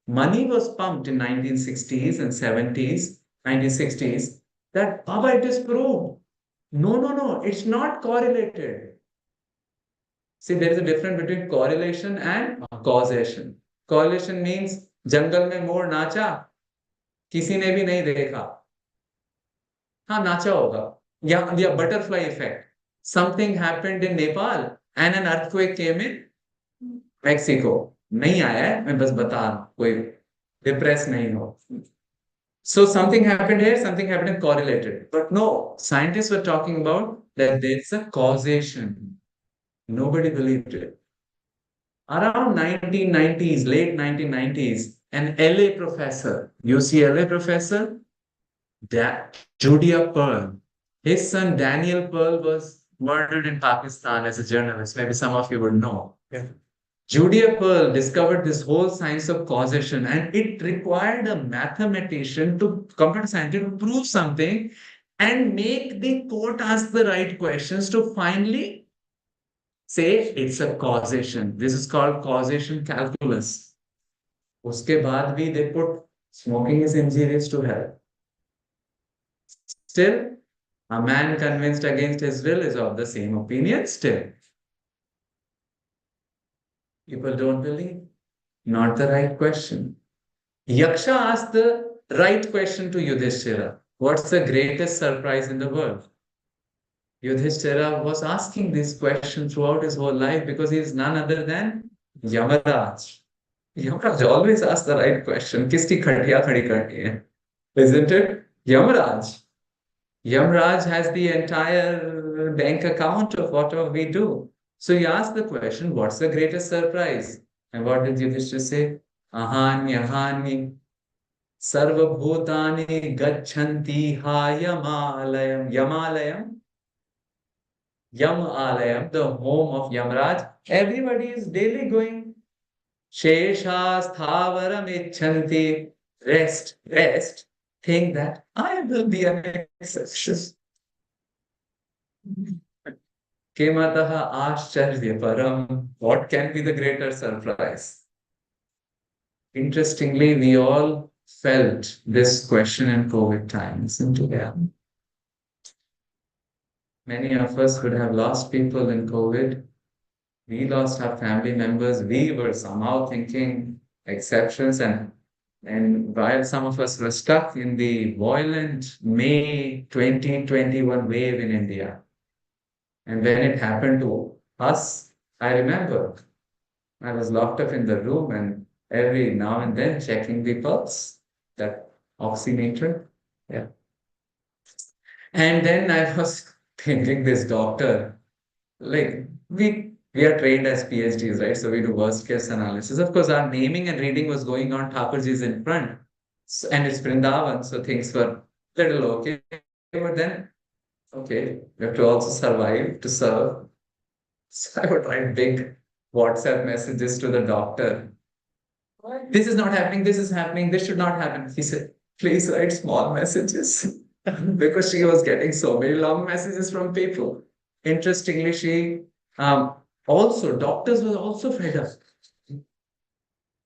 Money was pumped in 1960s and 70s, 1960s, that Baba, it is proved. No, it's not correlated. See, there is a difference between correlation and causation. Correlation means जंगल में मोर नाचा किसी ने भी नहीं देखा हाँ नाचा होगा या butterfly effect. Something happened in Nepal and an earthquake came in Mexico. नहीं आया है मैं बस बता रहा हूँ कोई डिप्रेस नहीं हो. So something happened here, something happened and correlated. But no, scientists were talking about that there's a causation. Nobody believed it. Around 1990s, late 1990s, an LA professor, UCLA professor, Julia Pearl, his son Daniel Pearl was murdered in Pakistan as a journalist. Maybe some of you would know. Yeah. Julia Pearl discovered this whole science of causation, and it required a mathematician to computer scientist to prove something and make the court ask the right questions to finally say it's a causation. This is called causation calculus. Uske baad bhi they put smoking is injurious to health. Still, a man convinced against his will is of the same opinion still. People don't believe. Not the right question. Yaksha asked the right question to Yudhishthira. What's the greatest surprise in the world? Yudhishthira was asking this question throughout his whole life because he is none other than Yamaraj. Yamaraj always asks the right question. Kiski khadiya khadi karni hai? Isn't it? Yamaraj. Yamaraj has the entire bank account of whatever we do. So he asked the question, what's the greatest surprise? And what did Yudhishthira say? Ahanyahani sarvabhutani gacchanti ha yamalayam. Yamalayam. Yam Alayam, the home of Yamaraj. Everybody is daily going. Shesha Sthavaram Icchanti. Rest. Think that I will be an exception. Kemataha Ashcharya Param. What can be the greater surprise? Interestingly, we all felt this question in COVID times, isn't it? Yeah. Many of us would have lost people in COVID. We lost our family members. We were somehow thinking exceptions, and while some of us were stuck in the violent May 2021 wave in India. And when it happened to us, I remember I was locked up in the room and every now and then checking the pulse, that oximeter. Yeah. And then I was thinking this doctor, like we are trained as PhDs, right? So we do worst case analysis. Of course, our naming and reading was going on. Thakurji is in front, and it's Vrindavan, so things were little okay. But then, okay, we have to also survive to serve. So I would write big WhatsApp messages to the doctor. This is not happening. This is happening. This should not happen. He said, please write small messages. Because she was getting so many long messages from people. Interestingly, she Also, doctors were also fed up.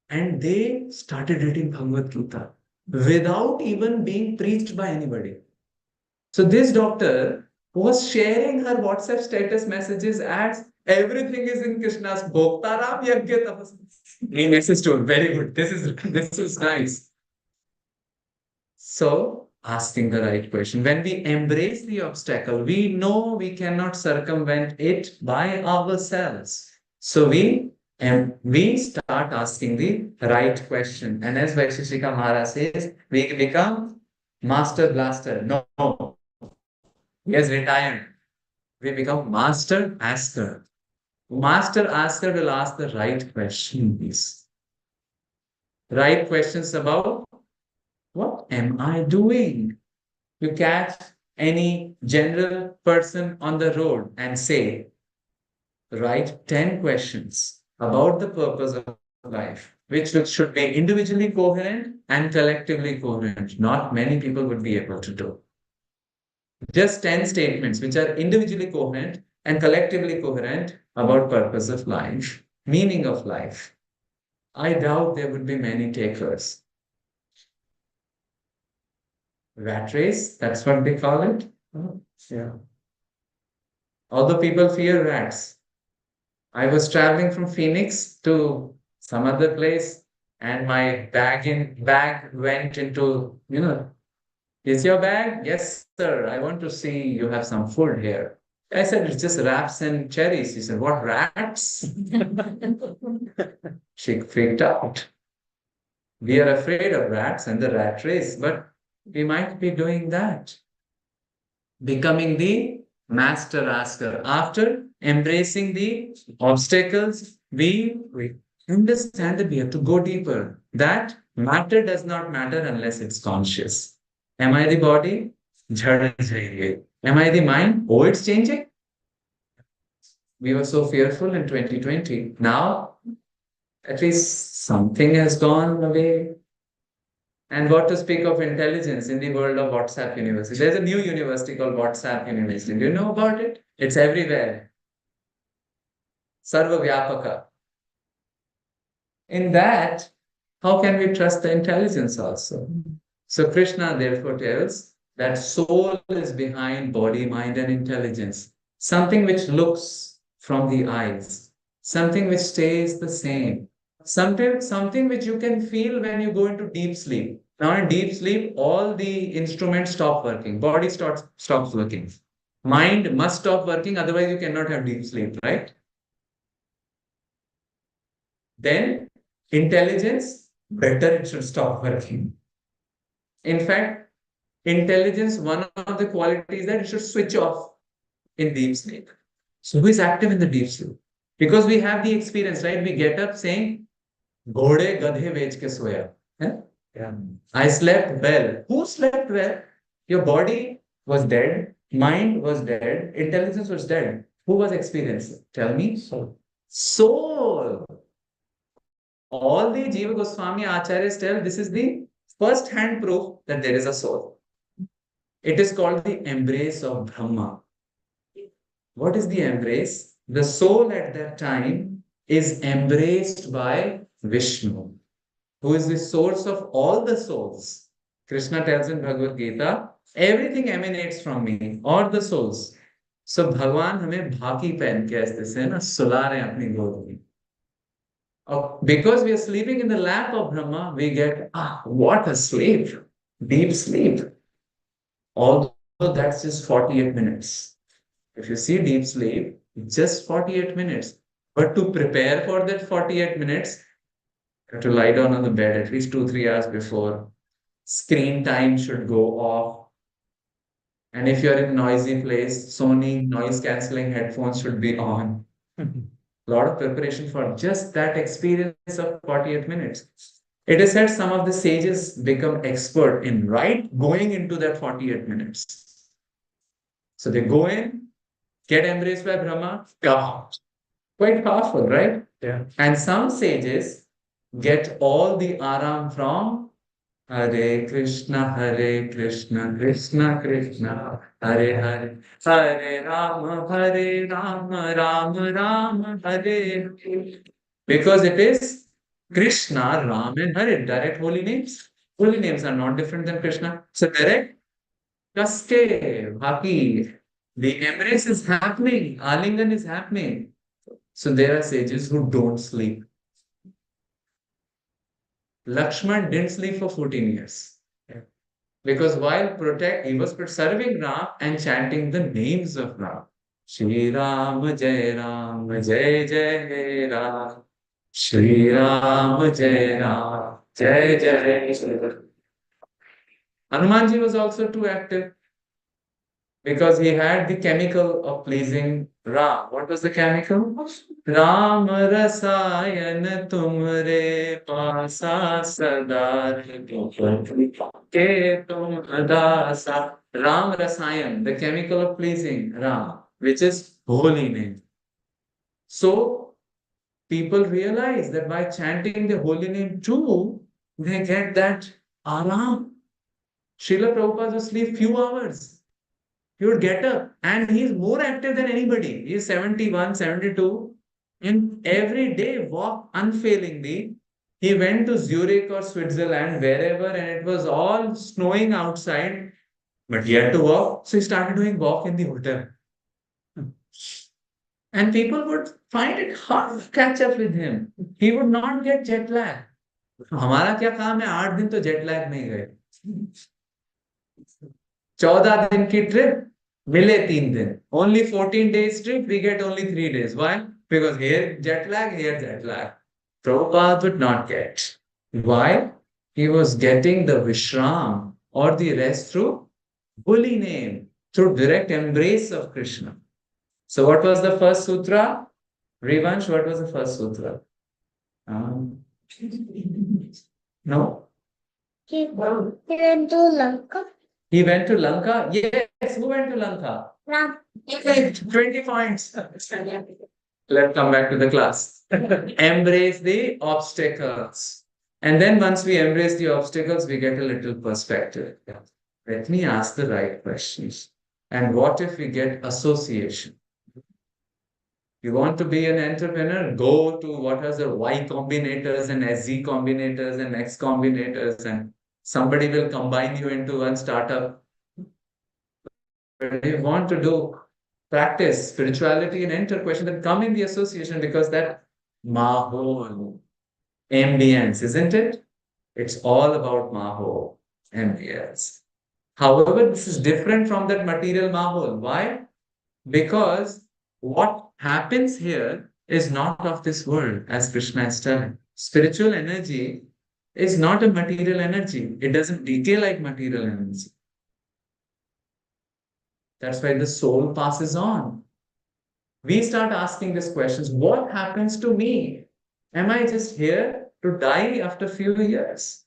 And they started reading Bhagavad Gita without even being preached by anybody. So this doctor was sharing her WhatsApp status messages as everything is in Krishna's Bhoktaram Yajna Tapas. He message to her, very good. This is nice. So asking the right question. When we embrace the obstacle, we know we cannot circumvent it by ourselves. So we start asking the right question. And as Vaisheshika Mara says, we become master blaster. No, he has retired. We become master asker. Master asker will ask the right questions. Right questions about what am I doing? You catch any general person on the road and say, write 10 questions about the purpose of life, which should be individually coherent and collectively coherent. Not many people would be able to do. Just 10 statements which are individually coherent and collectively coherent about purpose of life, meaning of life. I doubt there would be many takers. Rat race, that's what they call it. Oh, yeah. Although people fear rats. I was traveling from Phoenix to some other place, and my bag went into, is your bag? Yes, sir. I want to see you have some food here. I said, it's just wraps and cherries. He said, what, rats? She freaked out. We are afraid of rats and the rat race, but we might be doing that. Becoming the master asker. After embracing the obstacles, we understand that we have to go deeper. That matter does not matter unless it's conscious. Am I the body? Jhad jaiye. Am I the mind? Oh, it's changing. We were so fearful in 2020. Now, at least something has gone away. And what to speak of intelligence in the world of WhatsApp University? There's a new university called WhatsApp University. Do you know about it? It's everywhere. Sarva Vyapaka. In that, how can we trust the intelligence also? So Krishna therefore tells that soul is behind body, mind, and intelligence. Something which looks from the eyes, something which stays the same, something which you can feel when you go into deep sleep. Now, in deep sleep, all the instruments stop working, body stops working. Mind must stop working, otherwise, you cannot have deep sleep, right? Then, intelligence, better it should stop working. In fact, intelligence, one of the qualities that it should switch off in deep sleep. So, who is active in the deep sleep? Because we have the experience, right? We get up saying, Ghode gadhe bech ke soya. Yeah. I slept well. Who slept well? Your body was dead, mind was dead, intelligence was dead. Who was experiencing? Tell me. Soul. All the Jiva Goswami Acharyas tell this is the first hand proof that there is a soul. It is called the embrace of Brahma. What is the embrace? The soul at that time is embraced by Vishnu, who is the source of all the souls. Krishna tells in Bhagavad Gita, everything emanates from me, or the souls. So Bhagwan हमें भाकी पहन के ऐसे से ना सुला रहे हैं अपनी गोद में. Because we are sleeping in the lap of Brahma, we get, what a sleep, deep sleep. Although that's just 48 minutes. If you see deep sleep, it's just 48 minutes. But to prepare for that 48 minutes, you have to lie down on the bed at least 2-3 hours before. Screen time should go off. And if you're in a noisy place, Sony noise cancelling headphones should be on. A lot of preparation for just that experience of 48 minutes. It is said some of the sages become expert in going into that 48 minutes. So they go in, get embraced by Brahma, God. Quite powerful, right? Yeah. And some sages get all the aram from Hare Krishna, Krishna Krishna, Hare Hare, Hare Rama, Rama Rama, Hare Hare. Because it is Krishna, Ram, and Hare, direct holy names. Holy names are not different than Krishna. So direct, Kaske, Bhaki, the embrace is happening, Alingan is happening. So there are sages who don't sleep. Lakshman didn't sleep for 14 years. Because while he was serving Ram and chanting the names of Ram. Shri Ram, Jai Jai Ram. Shri Ram, Jai Jai Shri Ram. Hanumanji was also too active because he had the chemical of pleasing Ram. What was the chemical? Ram rasayan tumre pasa sadar ke tum adasa. Ram rasayan, the chemical of pleasing Ram, which is holy name. So people realize that by chanting the holy name too, they get that aram. Srila Prabhupada would sleep few hours. He would get up and he's more active than anybody. He's 71, 72, and every day walk unfailingly. He went to Zurich or Switzerland, wherever, and it was all snowing outside, but he had to walk. So he started doing walk in the hotel. And people would find it hard to catch up with him. He would not get jet lag. हमारा क्या काम है 8 दिन तो jet lag में गए 14 दिन की ट्रिप मिले 3 दिन only 14 days trip we get only 3 days why because here jet lag Prabhupada would not get why he was getting the vishram or the rest through holy name through direct embrace of Krishna. So what was the first sutra? Revansh, what was the first sutra? No. He went to Lanka. He went to Lanka? Yes, who went to Lanka? Ram. 20 points. Let's come back to the class. Embrace the obstacles. And then once we embrace the obstacles, we get a little perspective. Let me ask the right questions. And what if we get association? You want to be an entrepreneur? Go to what are the Y combinators and SZ combinators and X combinators, and somebody will combine you into one startup. But you want to do practice spirituality and enter question that come in the association because that mahol, ambience, isn't it? It's all about mahol, ambience. However, this is different from that material mahol. Why? Because what happens here is not of this world, as Krishna is telling. Spiritual energy is not a material energy. It doesn't decay like material energy. That's why the soul passes on. We start asking these questions. What happens to me? Am I just here to die after a few years?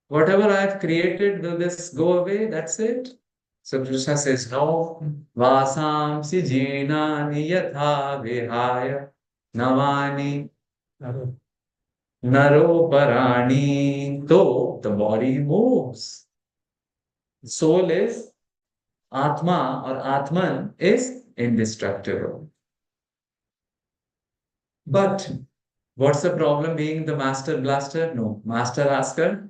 Whatever I've created, will this go away? That's it. So Krishna says, no, vasamsi jinani yatha vihaya navani naro parani. Though the body moves. Soul is Atma or Atman is indestructible. But what's the problem being the master blaster? No, master asker.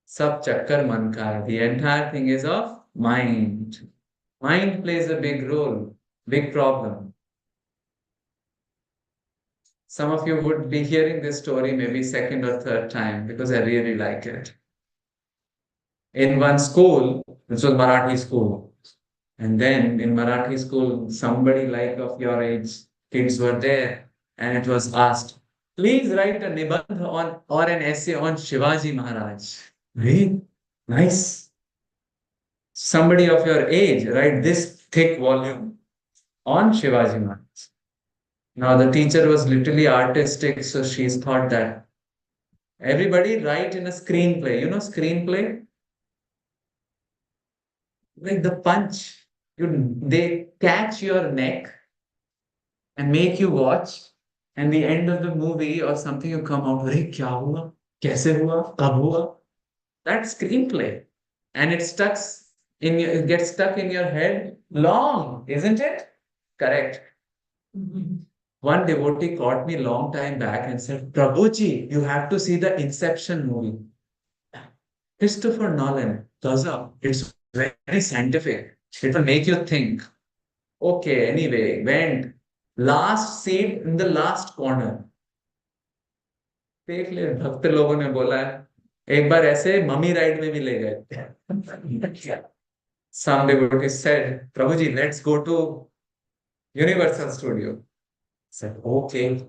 Sab chakkar man ka hai. The entire thing is of mind. Mind plays a big role, big problem. Some of you would be hearing this story maybe second or third time because I really like it. In one school, this was Marathi school, and then in Marathi school, somebody like of your age, kids were there, and it was asked, please write a nibandh on or an essay on Shivaji Maharaj. Really? Nice. Somebody of your age, write this thick volume on Shivaji Maharaj. Now the teacher was literally artistic, so she's thought that everybody write in a screenplay. You know screenplay? Like the punch. They catch your neck and make you watch, and the end of the movie or something you come out, "Arey, kya hua? कैसे हुआ? कब हुआ? That screenplay. And it gets stuck in your head long, isn't it? Correct. One devotee caught me long time back and said, Prabhuji, you have to see the Inception movie. Christopher Nolan does up. It's very scientific. It will make you think. Okay, anyway, went last seat in the last corner. देख ले भक्त लोगों ने बोला है एक बार ऐसे mummy ride में भी ले गए some devotees said Prabhuji let's go to Universal Studio said okay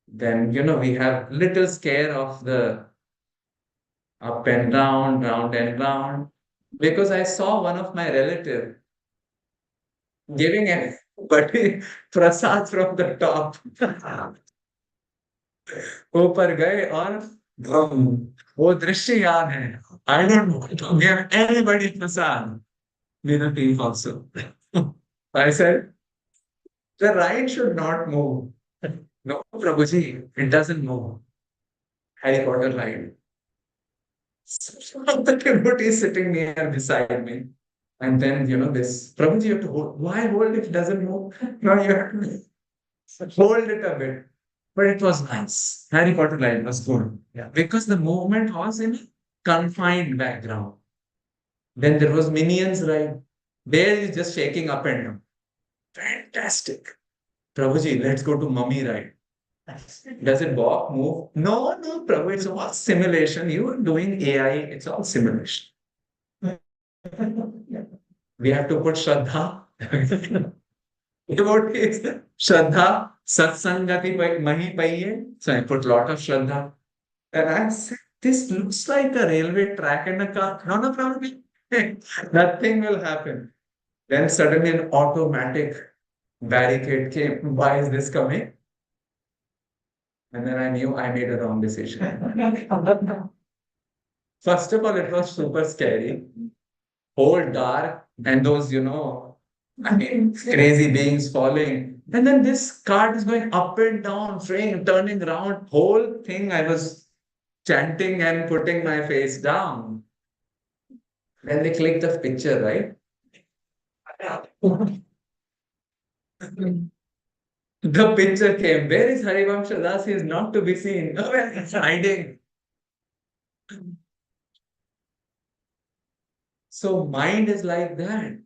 then we have little scare of the up and round round and round because I saw one of my relative giving everybody prasad from the top ऊपर गए और धम वो दृश्य याद है I don't want to give anybody prasad with a team also I said the ride should not move no Prabhuji it doesn't move Harry Potter ride the devotee is sitting near beside me and then this Prabhuji you have to hold why hold if it doesn't move no you have to hold it a bit but it was nice. Harry Potter line was good. Yeah. Because the movement was in a confined background. Then there was Minions ride. There is just shaking up and down. Fantastic. Prabhuji, let's go to Mummy ride. Does it walk, move? No, no, Prabhu, it's all simulation. You are doing AI, it's all simulation. We have to put Shraddha. Devotees, Shraddha, Satsangati Mahi Paiye. So I put lot of Shraddha. And I said, this looks like a railway track and a car. No, no problem. Nothing will happen. Then suddenly an automatic barricade came. Why is this coming? And then I knew I made a wrong decision. First of all, it was super scary. Whole dark and those, crazy beings falling. And then this cart is going up and down, turning around. Whole thing I was chanting and putting my face down. Then they click the picture, right? The picture came. Where is Harivamsa Das? He is not to be seen. Where is hiding? So mind is like that.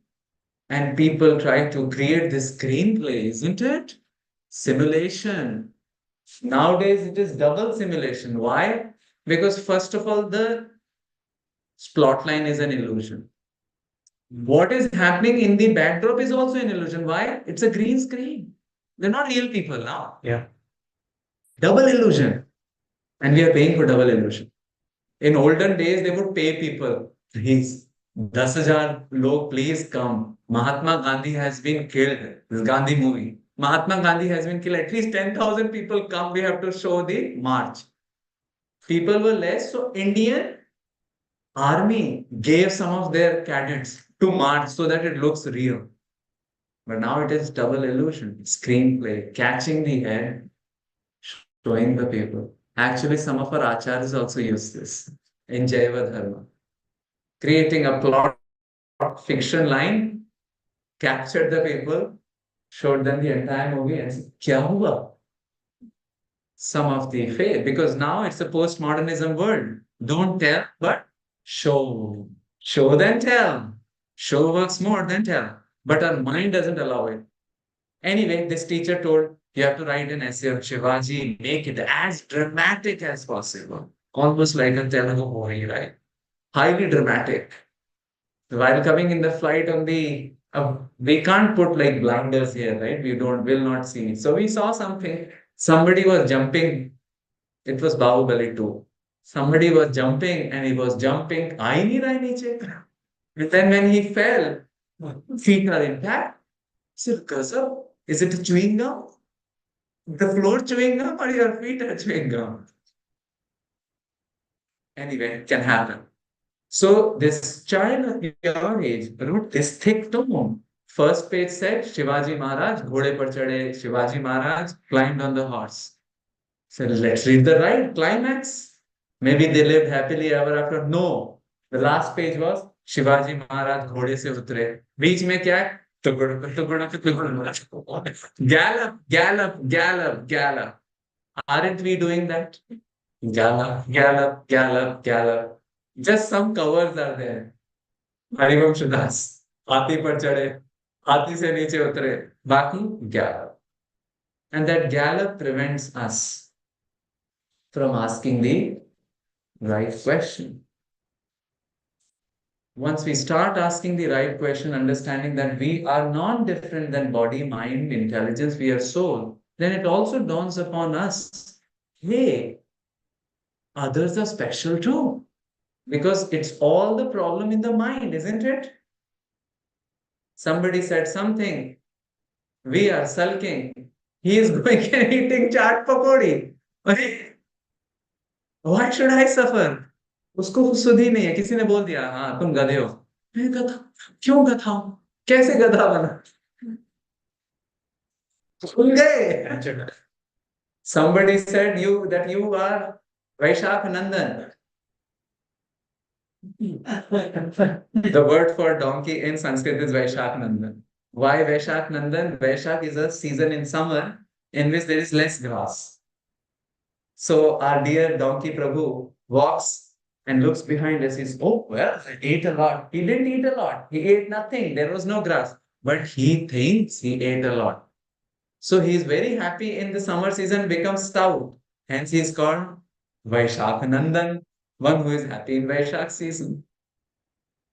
And people try to create this screenplay, isn't it? Simulation. Nowadays, it is double simulation. Why? Because first of all, the plot line is an illusion. What is happening in the backdrop is also an illusion. Why? It's a green screen. They're not real people now. Yeah. Double illusion. And we are paying for double illusion. In olden days, they would pay people. Please, 10,000 log, please come. Mahatma Gandhi has been killed. This Gandhi movie. Mahatma Gandhi has been killed. At least 10,000 people come. We have to show the march. People were less. So Indian army gave some of their cadets to march so that it looks real. But now it is double illusion. Screenplay, catching the head, showing the people. Actually, some of our acharyas also use this in Jaiva Dharma. Creating a plot fiction line, captured the people, showed them the entire movie and said, Kya hua? Some of the faith, because now it's a postmodernism world. Don't tell, but show. Show then tell. Show works more than tell. But our mind doesn't allow it. Anyway, this teacher told, you have to write an essay on Shivaji, make it as dramatic as possible. Almost like a Telugu movie, right? Highly dramatic. While coming in the flight on we can't put like blinders here, right? Will not see it. So we saw something. Somebody was jumping. It was Bahubali 2. Somebody was jumping and he was jumping. Aayi nahi raha niche. And then when he fell, feet are intact. So, Gazab, is it a chewing gum? The floor chewing gum or your feet are chewing gum? Anyway, it can happen. So this child of your age wrote this thick tome. First page said Shivaji Maharaj, Ghode par chade, Shivaji Maharaj climbed on the horse. So let's read the right climax. Maybe they lived happily ever after. No. The last page was Shivaji Maharaj घोड़े से उतरे. बीच में क्या है? Gallop, gallop, gallop, gallop. Aren't we doing that? Gallop, gallop, gallop, gallop. Just some covers are there. Harivansh दास हाथी पर चढ़े, हाथी से नीचे उतरे, बाकी gallop. And that gallop prevents us from asking the right question. Once we start asking the right question, understanding that we are non-different than body, mind, intelligence, we are soul, then it also dawns upon us, hey, others are special too. Because it's all the problem in the mind, isn't it? Somebody said something, we are sulking, he is going and eating chaat pakodi. Why should I suffer? उसको कुछ सुध ही नहीं है, किसी ने बोल दिया हाँ तुम गधे हो, मैं गधा, क्यों गधा हूं, कैसे गधा बना, भूल गए. Somebody said you are Vaishak Nandan. The word for donkey in Sanskrit is Vaishak Nandan. Why Vaishak Nandan? Vaishak is a season in summer in which there is less grass. So our dear donkey Prabhu walks and looks behind us. He's, oh, well, I ate a lot. He didn't eat a lot. He ate nothing. There was no grass. But he thinks he ate a lot. So he is very happy in the summer season, becomes stout. Hence he is called Vaishak Nandan, one who is happy in Vaishak season.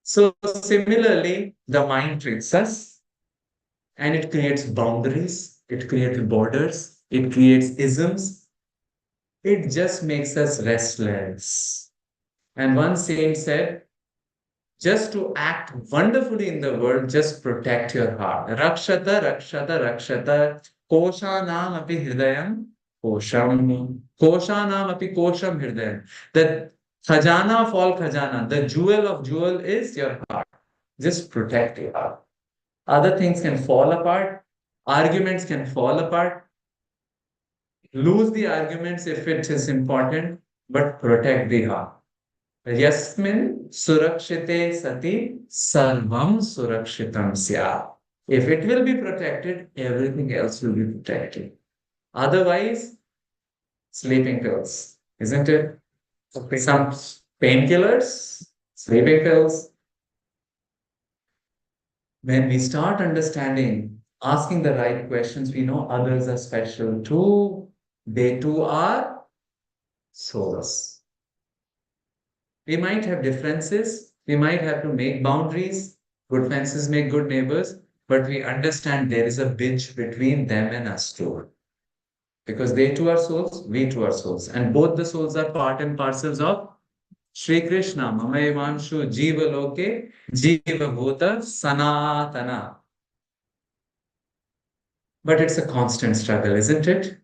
So similarly, the mind tricks us and it creates boundaries, it creates borders, it creates isms. It just makes us restless. And one saint said, just to act wonderfully in the world, just protect your heart. Rakshata, rakshata, rakshata, koshanam api hridayam, kosham, koshanam api kosham hridayam. The khajana of all khajana, the jewel of jewel is your heart. Just protect your heart. Other things can fall apart, arguments can fall apart. Lose the arguments if it is important, but protect the heart. Yasmin surakshite sati sarvam surakshitam sya. If it will be protected, everything else will be protected. Otherwise, sleeping pills, isn't it? Some painkillers, sleeping pills. When we start understanding, asking the right questions, we know others are special too. They too are souls. We might have differences. We might have to make boundaries. Good fences make good neighbors. But we understand there is a bridge between them and us too. Because they too are souls, we too are souls. And both the souls are part and parcels of Shri Krishna. Mamayivanshu Jiva Loke Jiva Bhuta Sanatana. But it's a constant struggle, isn't it?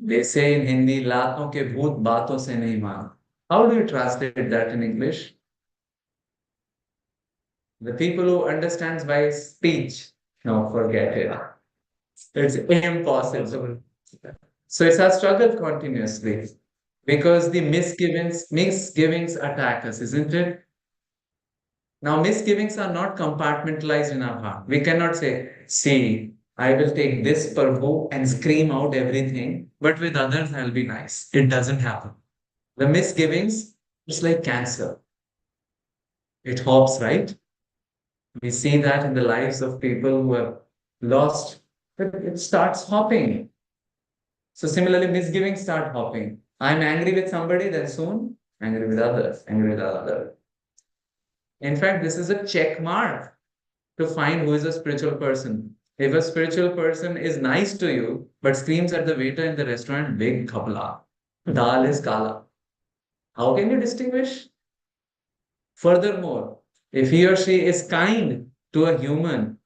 They say in Hindi, लातों के भूत बातों से नहीं मान. How do you translate that in English? The people who understands by speech, no, forget it. It's impossible. So it's a struggle continuously because the misgivings attack us, isn't it? Now, misgivings are not compartmentalized in our heart. We cannot say, see, I will take this Prabhu and scream out everything, but with others I'll be nice. It doesn't happen. The misgivings, it's like cancer. It hops, right? We see that in the lives of people who have lost, but it starts hopping. So similarly, misgivings start hopping. I'm angry with somebody, then soon angry with others, angry with others. In fact, this is a check mark to find who is a spiritual person. If a spiritual person is nice to you, but screams at the waiter in the restaurant, big khabla, dal is kala. How can you distinguish? Furthermore, if he or she is kind to a human,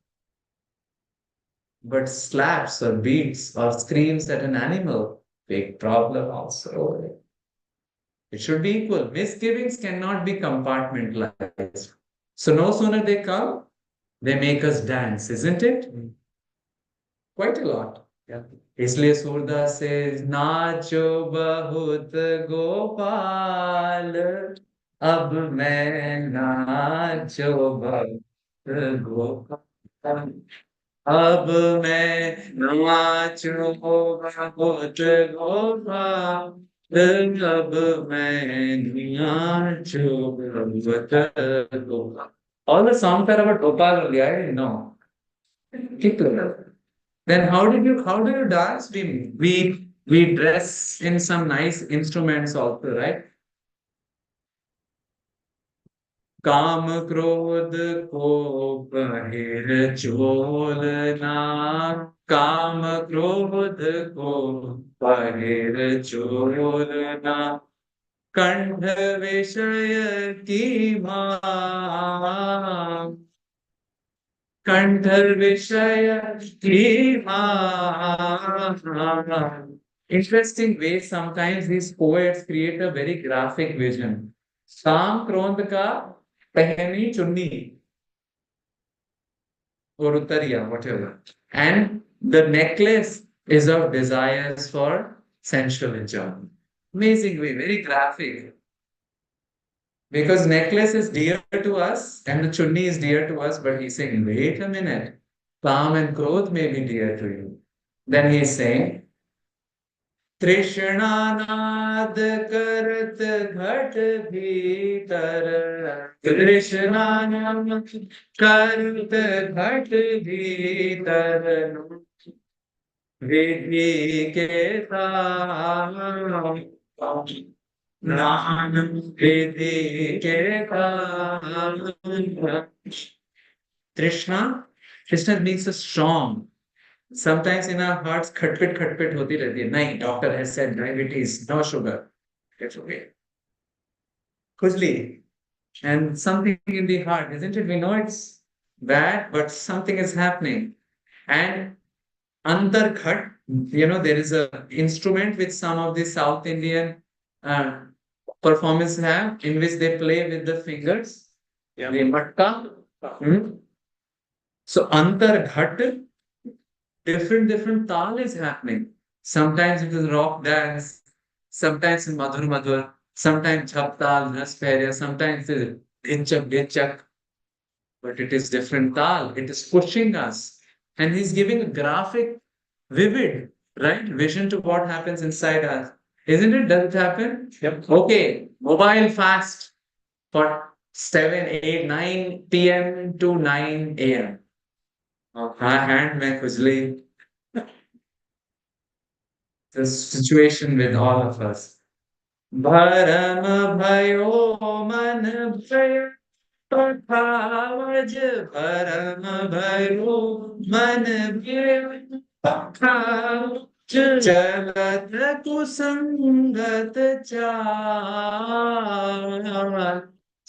but slaps or beats or screams at an animal, big problem also. It should be equal. Misgivings cannot be compartmentalized. So no sooner they come, they make us dance, isn't it? Quite a lot. Yeah. इसलिए सूरदास से नाचो बहुत गोपाल, अब मैं नाचो बहुत गोपाल, अब मैं नाचो बहुत गोपाल, अब मैं नाचो बहुत Gopal. All the songs are about Gopal only. I didn't know. Keep to that. Then how do you dance? We dress in some nice instruments also, right? काम क्रोध को पहिर चोलना, काम क्रोध को पहिर चोलना, कंठ विषय की माँ, कंठ विषय की माँ. Interesting way, sometimes these poets create a very graphic vision. काम क्रोध का पहनी चुन्नी or uttariya, whatever. And the necklace is of desires for sensual enjoyment. Amazing way, very graphic. Because necklace is dear to us and the chunni is dear to us, but he's saying, wait a minute, Kam and Krodh may be dear to you. Then he's saying, तृष्णानाद करत घट भीतर, तृष्णानाद करत घट भीतर, विधि के तार, नाम विधि के तार. Trishna, Krishna means a strong. Sometimes in our hearts, खटपट होती रहती है. नहीं, doctor has said diabetes, no sugar. It's okay. Khujli. And something in the heart, isn't it? We know it's bad, but something is happening. And Antarghat, there is a instrument which some of the South Indian uh, performers have, in which they play with the fingers. Yeah. The matka. So Antarghat, different tal is happening. Sometimes it is rock dance, sometimes in Madhur Madhur, sometimes Jhap tal, Rasparia, sometimes it is Dhinchak, Dhinchak, but it is different tal. It is pushing us. And he's giving a graphic, vivid, right, vision to what happens inside us. Isn't it? Does it happen? Yep. Okay, mobile fast for 7, 8, 9 p.m. to 9 a.m. हाँ hand में खुजली. The situation with all of us. भरम भयो मन भय पखावज, भरम भयो मन भय पखावज, चलत कुसंगत चाल,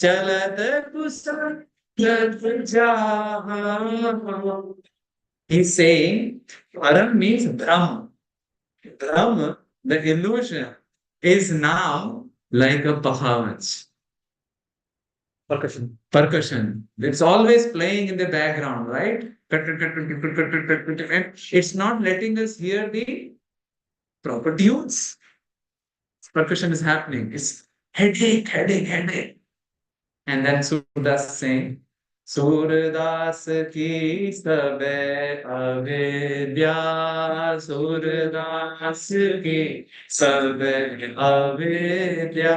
चलत कुसंगत चाल. He's saying Param means Brahma. Brahma, the illusion, is now like a pahavach. Percussion. Percussion. It's always playing in the background, right? And it's not letting us hear the proper tunes. Percussion is happening. It's headache, headache, headache. And then Surdas saying, Surdas की सब अविद्या, सूरदास की सब अविद्या,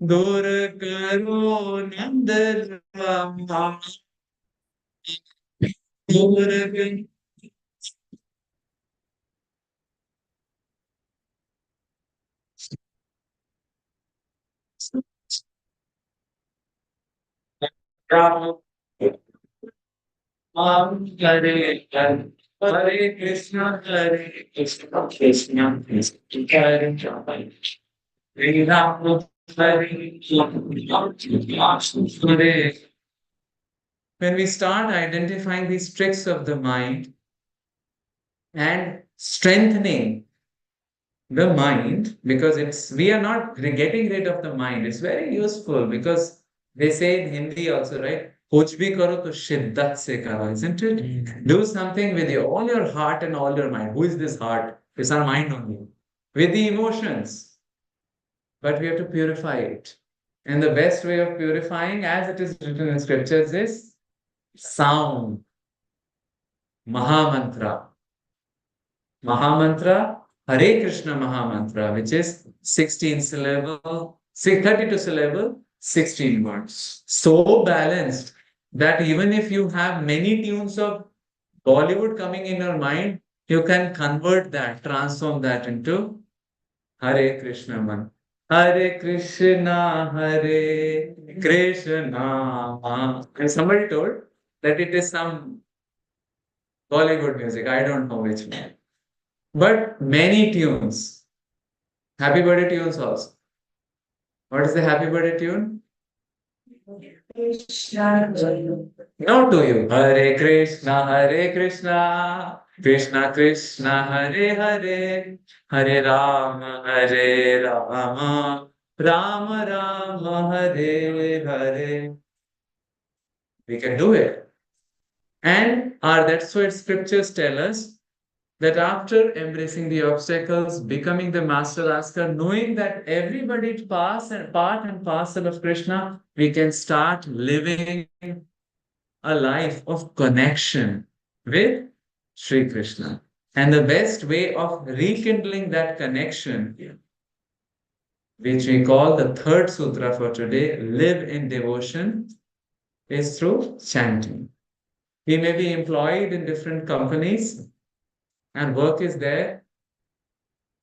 दूर करो नंद रामा, दूर करो Hare Hare Krishna, Hare Krishna, Krishna Krishna, Hare Hare. Hare Rama, Hare Hare. When we start identifying these tricks of the mind and strengthening the mind, because we are not getting rid of the mind. It's very useful because they say in Hindi also, right? कुछ भी करो तो शिद्दत से करो, isn't it? Do something with all your heart and all your mind. Who is this heart? It's our mind only. With the emotions. But we have to purify it. And the best way of purifying, as it is written in scriptures, is sound. Mahamantra. Mahamantra, Hare Krishna Mahamantra, which is 16 syllable, 32 syllable, 16 words. So balanced that even if you have many tunes of Bollywood coming in your mind, you can convert that, transform that into Hare Krishna man. Hare Krishna, Hare Krishna. And somebody told that it is some Bollywood music. I don't know which one. But many tunes. Happy birthday tunes also. What is the happy birthday tune? No to you. Hare Krishna, Hare Krishna, Krishna Krishna, Hare Hare, Hare Rama, Hare Rama, Rama Rama, Hare Hare. We can do it. And that's what scriptures tell us that after embracing the obstacles, becoming the master asker, knowing that everybody part and parcel of Krishna, we can start living a life of connection with Sri Krishna. And the best way of rekindling that connection, which we call the third sutra for today, live in devotion, is through chanting. We may be employed in different companies and work is there.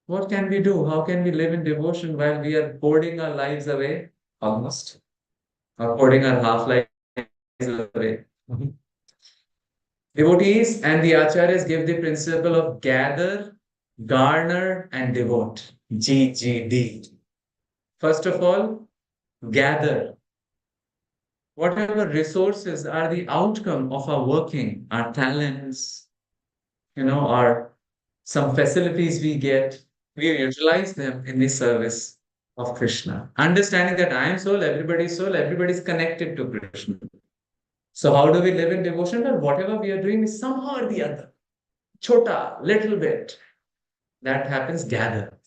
What can we do? How can we live in devotion while we are pouring our lives away? Almost. Or pouring our half lives away. Devotees and the acharyas give the principle of gather, garner, and devote. GGD. First of all, gather. Whatever resources are the outcome of our working, our talents, our some facilities we get, we utilize them in the service of Krishna. Understanding that I am soul, everybody is connected to Krishna. So how do we live in devotion? Well, whatever we are doing is somehow or the other. Chota, little bit. That happens, gather.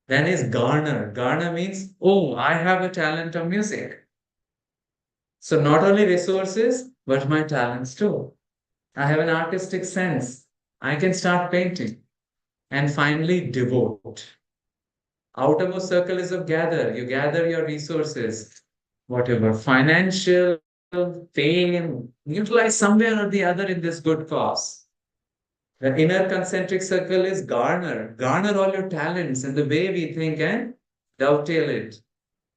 Then is garner. Garner means, oh, I have a talent of music. So not only resources, but my talents too. I have an artistic sense. I can start painting. And finally, devote. Outermost circle is of gather. You gather your resources, whatever, financial, fame, utilize somewhere or the other in this good cause. The inner concentric circle is garner. Garner all your talents and the way we think and dovetail it.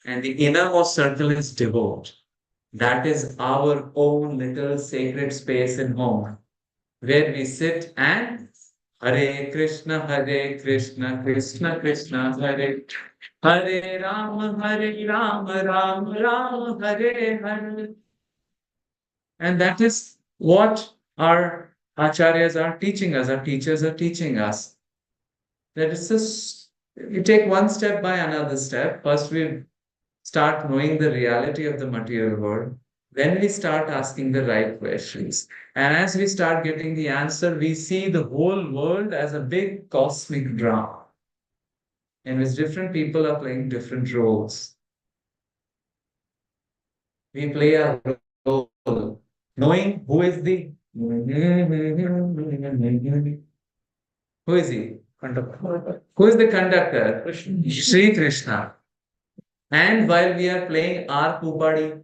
And the innermost circle is devote. That is our own little sacred space in home, where we sit and Hare Krishna, Krishna Krishna, Hare Hare Rama, Rama Rama, Hare Hare. And that is what our acharyas are teaching us, our teachers are teaching us. That it's just, you take one step by another step. First, we start knowing the reality of the material world. Then we start asking the right questions. And as we start getting the answer, we see the whole world as a big cosmic drama in which different people are playing different roles. We play a role, knowing who is the who is he? Conductor. Who is the conductor? Sri Krishna. And while we are playing our pupadi,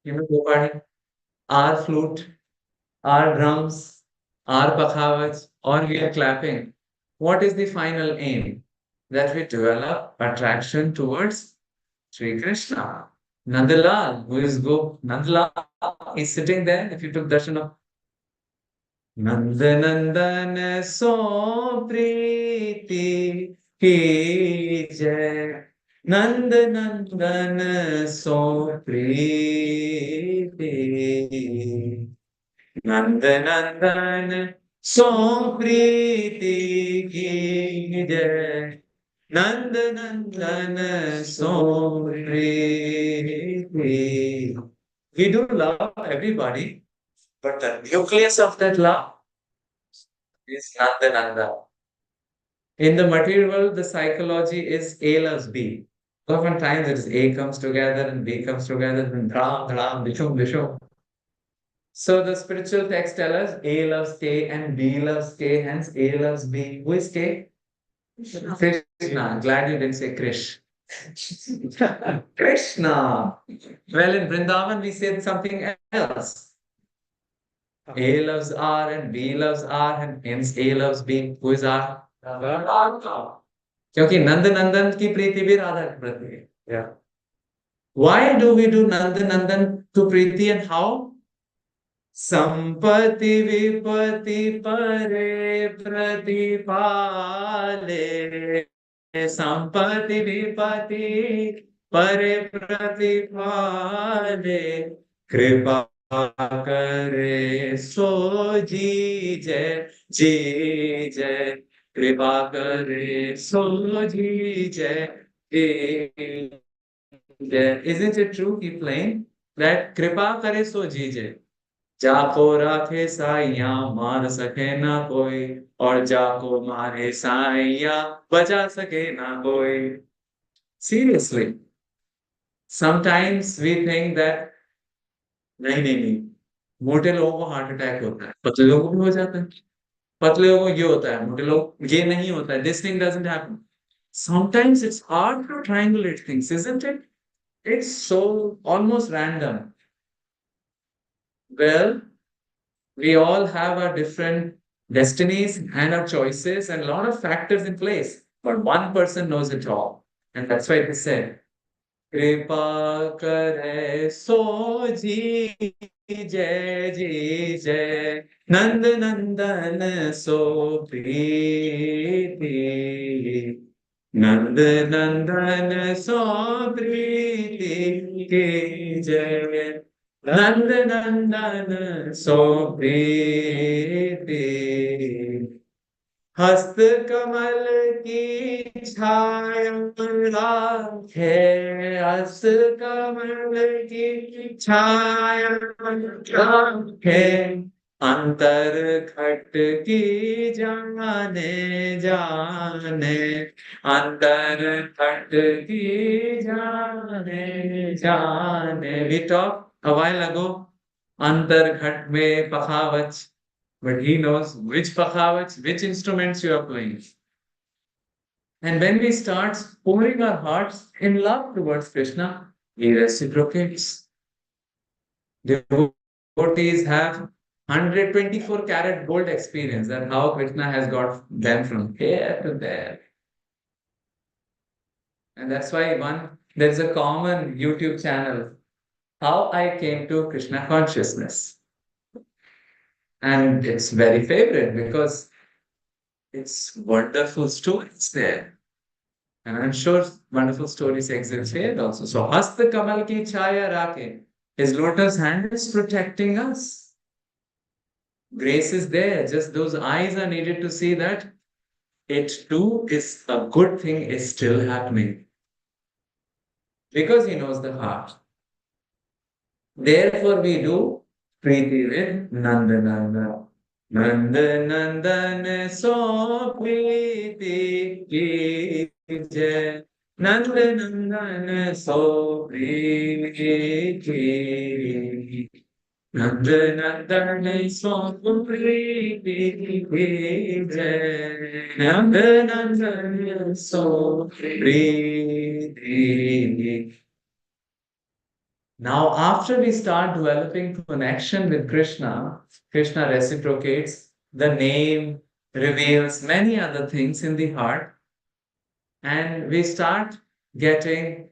pupadi, our flute, our drums, our pakhavats, or we are clapping, what is the final aim? That we develop attraction towards Sri Krishna. Nandalal, who is Nandalal is sitting there. If you took darshan of Nandanandan so priti ki jai. Nandanandan so priti. Nandanandan so priti ki jai. Nandanandan so priti. We do love everybody, but the nucleus of that love is Nandananda. In the material world, the psychology is A loves B. Oftentimes it is A comes together and B comes together and dham, dham, dishum, dishum. So the spiritual text tell us A loves K and B loves K, hence A loves B. Who is K? Krishna. Glad you didn't say Krish. Krishna. Well, in Vrindavan, we said something else. A loves R and B loves R, and hence A loves B. Who is R? क्योंकि नंद नंदन की प्रीति भी राधा की प्रति है. Yeah. Why do we do Nand Nandan to Preeti and how? Sampati vipati pare pratipale. Sampati vipati pare pratipale. Kripa करे सो जी जय कृपा करे सो जी जय. Isn't it true? Keep playing. That कृपा करे सो जीजे. जाको राखे साइया मार सके ना कोई और जाको मारे साइया बचा सके ना कोई. Seriously. Sometimes we think that नहीं मोटे लोगों को हार्ट अटैक होता है, पतले लोगों को भी हो जाता है. पतले लोगों को ये होता है, मोटे लोग ये नहीं होता है. This thing doesn't happen. Sometimes it's hard to triangulate things, isn't it? It's so almost random. Well, we all have our different destinies and our choices and a lot of factors in place, but one person knows it all. And that's why it is said, Kripa kare so ji jai Nand Nandan so preeti. Nand Nandan so preeti ki jai. Nand Nandan so preeti. हस्त कमल की छाया राखे. हस्त कमल की छाया राखे. अंतर खट की जाने जाने. अंतर खट की जाने जाने. We talked a while ago. अंतर खट में पखावच. But he knows which pakhavats, which instruments you are playing. And when we start pouring our hearts in love towards Krishna, he reciprocates. Devotees have 124 karat gold experience and how Krishna has got them from here to there. And that's why there's a common YouTube channel, How I Came to Krishna Consciousness. And it's very favorite because it's wonderful stories there. And I'm sure wonderful stories exist here also. So, Hasta Kamal ki chaya rake. His lotus hand is protecting us. Grace is there. Just those eyes are needed to see that it too is a good thing is still happening. Because he knows the heart. Therefore, we do Preeti with Nanda Nanda. Nanda Nandan so Preeti ki jai. Nanda Nandan so Preeti. Nanda Nandan so Preeti ki jai. Nanda Nandan so Preeti. Now, after we start developing connection with Krishna, Krishna reciprocates, the name reveals many other things in the heart, and we start getting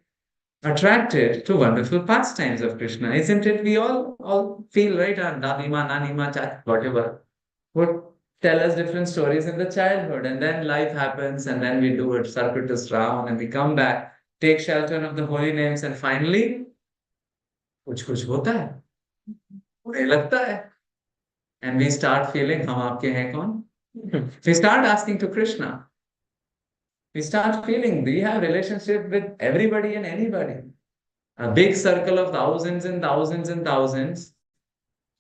attracted to wonderful pastimes of Krishna. Isn't it? We all feel, right? Our Dadima, Nanima, whatever, would tell us different stories in the childhood, and then life happens, and then we do a circuitous round, and we come back, take shelter of the holy names, and finally, कुछ कुछ होता है, बुरे लगता है, and we start feeling हम आपके हैं कौन. We start asking to Krishna. We start feeling we have relationship with everybody and anybody. A big circle of thousands and thousands and thousands,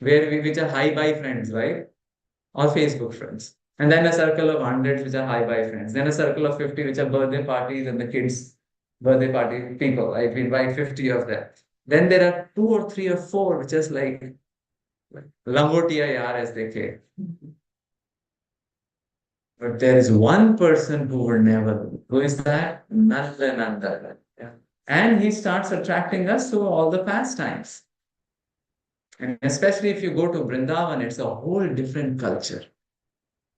which are hi-bye friends, right? Or Facebook friends. And then a circle of hundreds, which are hi-bye friends. Then a circle of 50, which are birthday parties and the kids' birthday party people. Like we invite 50 of them. Then there are 2 or 3 or 4, which is like Langotia yaar, as they say. But there is one person who will never do. Who is that? Nanda Nanda. Yeah. And he starts attracting us to all the pastimes. And especially if you go to Vrindavan, it's a whole different culture.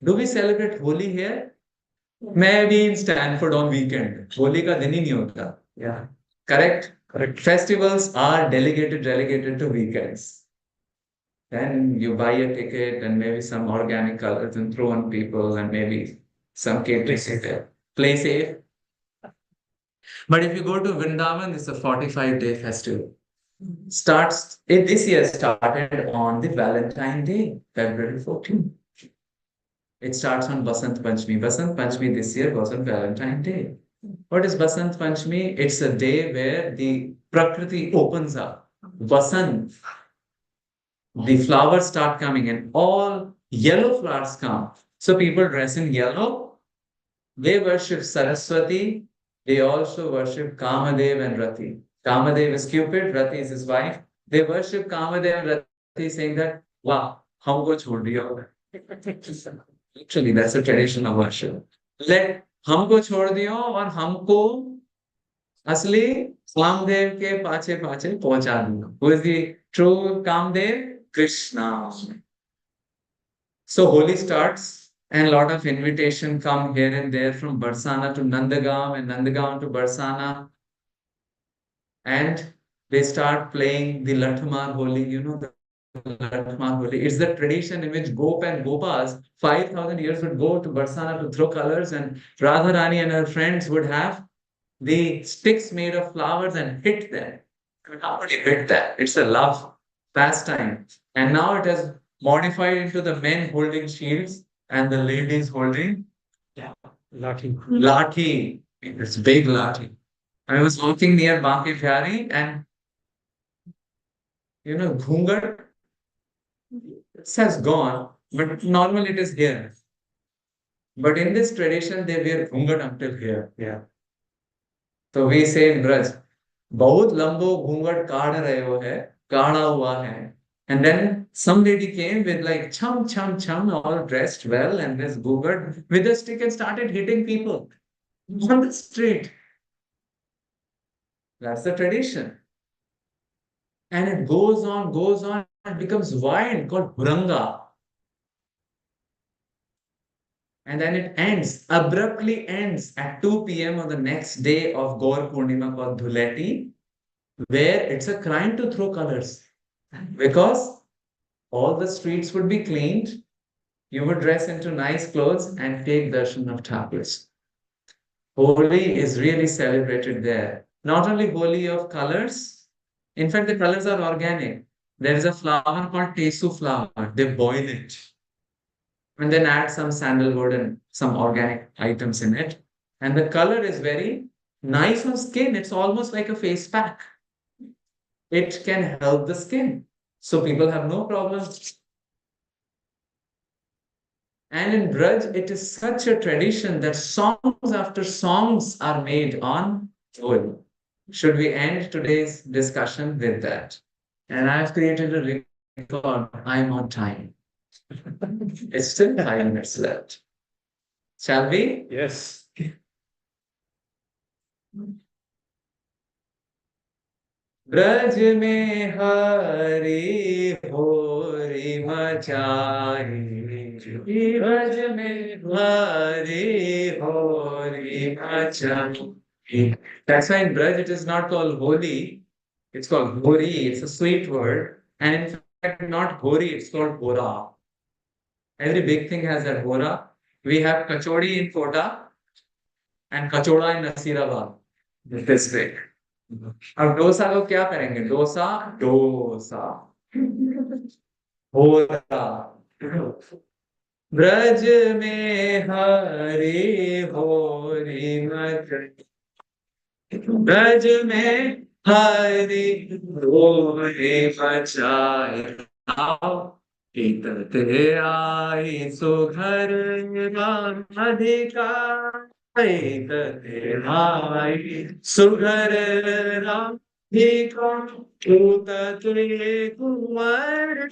Do we celebrate Holi here? Maybe in Stanford on weekend. Holi ka din hi nahi hota. Yeah. Correct? Correct. Festivals are relegated to weekends. Then you buy a ticket and maybe some organic colors and throw on people and maybe some catering there. Play safe. But if you go to Vrindavan, it's a 45-day festival. This year started on the Valentine Day, February 14th. It starts on Basant Panchami. Basant Panchami this year was on Valentine Day. What is Basant Panchami? It's a day where the Prakriti opens up. Basant, the flowers start coming and all yellow flowers come. So people dress in yellow. They worship Saraswati. They also worship Kamadev and Rati. Kamadev is Cupid, Rati is his wife. They worship Kamadev and Rati, saying that, wow, humko chhod diya. Literally, that's a tradition of worship. Let हमको छोड़ दियो और हमको असली कामदेव के पाछे पाछे पहुंचा दियो. Who is the true Kamdev? Krishna. So Holi starts and a lot of invitation come here and there from Barsana to Nandagaon and Nandagaon to Barsana. And they start playing the Lathamar Holi, the Lathamar Holi. It's the tradition in which Gop and Gopas 5,000 years would go to Barsana to throw colors, and Radharani and her friends would have the sticks made of flowers and hit them. I mean, how would you hit that? It's a love pastime. And now it has modified into the men holding shields and the ladies holding Lathi. lathi. It's big lathi. I was walking near Banki Bihari and Ghungar has gone, but normally it is here. But in this tradition, they wear Ghungar until here. Yeah. So we say in Braj, बहुत लंबो घूंघट काढ़ रहे हो है, काढ़ा हुआ है. And then some lady came with like chum chum chum, all dressed well, and this ghungat with a stick and started hitting people on the street. That's the tradition. And it goes on, and becomes wild, called Huranga. And then it abruptly ends at 2 p.m. on the next day of Gaur Purnima called Dhuleti, where it's a crime to throw colors. Because all the streets would be cleaned, you would dress into nice clothes and take darshan of Thakurs. Holi is really celebrated there. Not only Holi of colors, in fact, the colors are organic. There is a flower called Tesu flower. They boil it and then add some sandalwood and some organic items in it. And the color is very nice on skin. It's almost like a face pack. It can help the skin. So people have no problem. And in Braj, it is such a tradition that songs after songs are made on Holi. Should we end today's discussion with that? And I've created a record. I'm on time. It's still 5 minutes left. Shall we? Yes. Braj में हरी होरी मचाई, ब्रज में हरी होरी मचाई. That's why in Braj it is not called Holi, it's called Hori. It's a sweet word. And in fact, not Hori, it's called Hora. Every big thing has that Hora. We have Kachori in Kota and Kachoda in Nasirabad. This way. अब डोसा को क्या करेंगे? डोसा डोसा होरा. ब्रज में हरी होरी मचाई, ब्रज में हरी होरी मचाई. Now ते आई सुघर राधिका ते आई सुघर राधिका ते कुंवर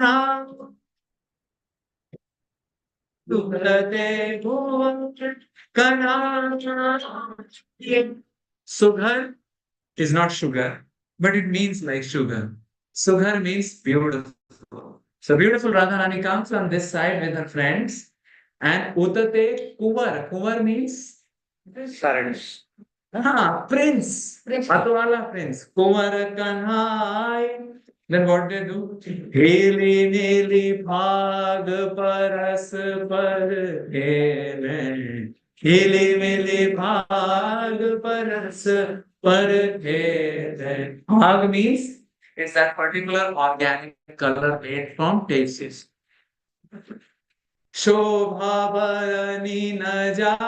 राम सुघरते भुवन कना Sughar is not sugar, but it means like sugar. Sughar means beautiful. So beautiful Radharani comes on this side with her friends, and Utate Kuvar. Kuvar means parents. Prince. Matwala prince. Kuvar Kanhai. Then what they do? Heli nili bhag paras par hele. Hili mili bhag paras par hele. Bhag means it's that particular organic color made from tastes. शोभा बरनी न जाए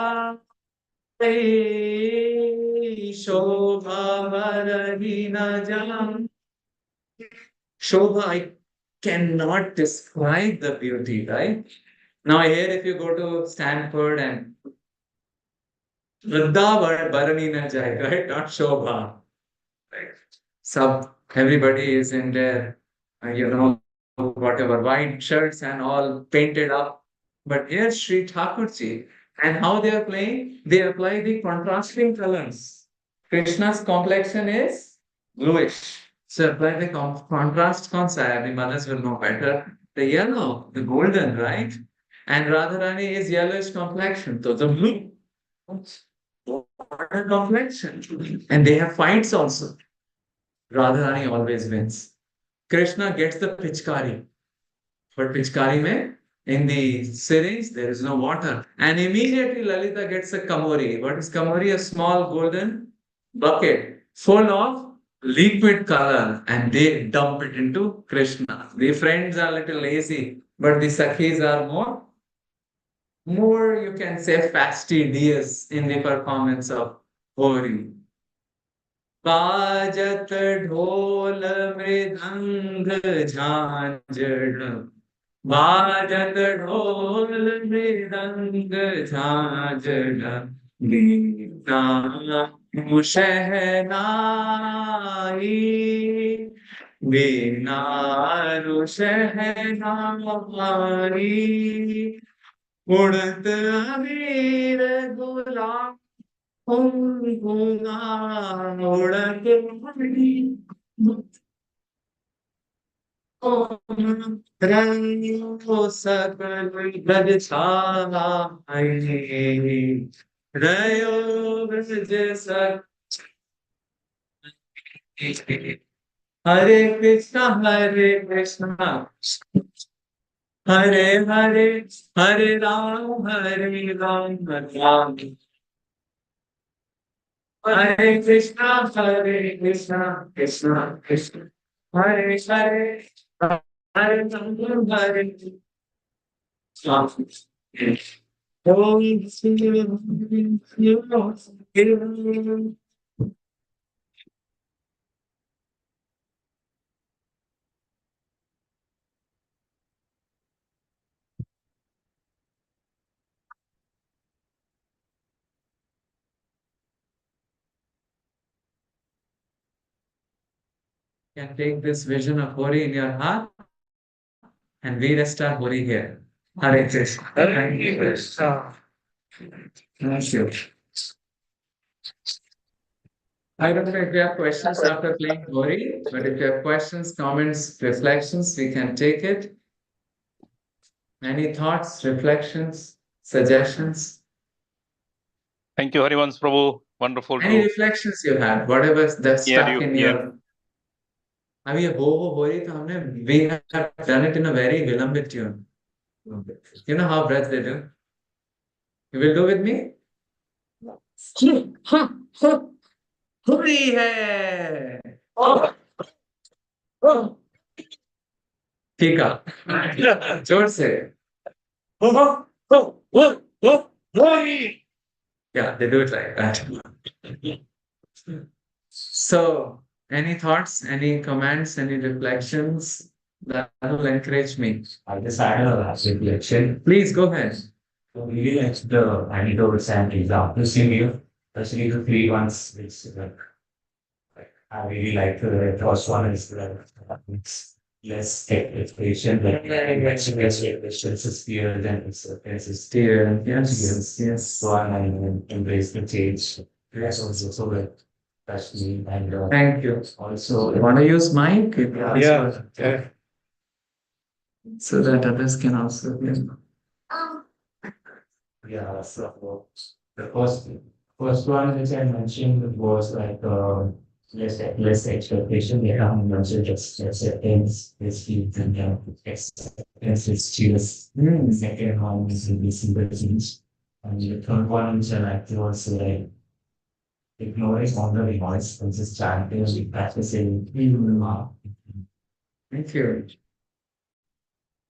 शोभा बरनी न जाए Shobha, I cannot describe the beauty, right? Now here if you go to Stanford and Vrindavan Bharani na jai, right? Not Shobha. Right? Everybody is in their, whatever, white shirts and all painted up. But here Sri Thakurji, and how they are playing, they apply the contrasting colors. Krishna's complexion is bluish. So apply the contrast concept, the mothers will know better. The yellow, the golden, right? And Radharani is yellowish complexion, so the blue. Water complexion. And they have fights also. Radharani always wins. Krishna gets the pichkari. But pichkari mein, in the syringe, there is no water. And immediately Lalita gets a kamori. What is kamori? A small golden bucket full of liquid color. And they dump it into Krishna. The friends are a little lazy, but the sakhis are more you can say fastidious in the performance of Hori. बाजत ढोल मृदंग झांझड़ बाजत ढोल मृदंग झांझड़ बीना शहनाई बीना शहनाई उड़त अबीर गुलाब रंगो सकल ब्रज छाई रयो ब्रज सक हरे कृष्णा हरे Krishna Hare Hare Hare Ram Ram Hare Krishna, Hare Krishna, Krishna Krishna, Hare Hare, Hare Rama, Hare Rama. Om Shri can take this vision of Hori in your heart and we restart Hori here. Hare Krishna. Hare Krishna. Thank you. I don't know if you have questions after playing Hori, but if you have questions, comments, reflections, we can take it. Any thoughts, reflections, suggestions? Thank you, Harivamsa Prabhu. Wonderful Any to reflections you have, whatever that's hear stuck you. in Yeah. your. अब ये हो रही तो हमने we have done it in a very vilambit tune. You know how breath they do? You will do with me? हुई है ठीक है जोर से yeah they do it like that. So any thoughts, any comments, any reflections? That will encourage me. I just had a reflection. Please go ahead. So really like the anecdotes and examples you give, especially the three ones which I really like. The first one is it's less expectation, like expectations is fear, then it's Dear, yes, yes. one and embrace the change. Yes, also so like that's me and Thank you. also You want to use mic? Yeah. So that others can also hear. yeah, so the first one which I mentioned was like less expectation. They have mentioned just acceptance, is faith and acceptance is cheers. Hmm. The second one is releasing the change. And the third one which I like to also like ignoring all the noise and just chanting, practicing. Thank you.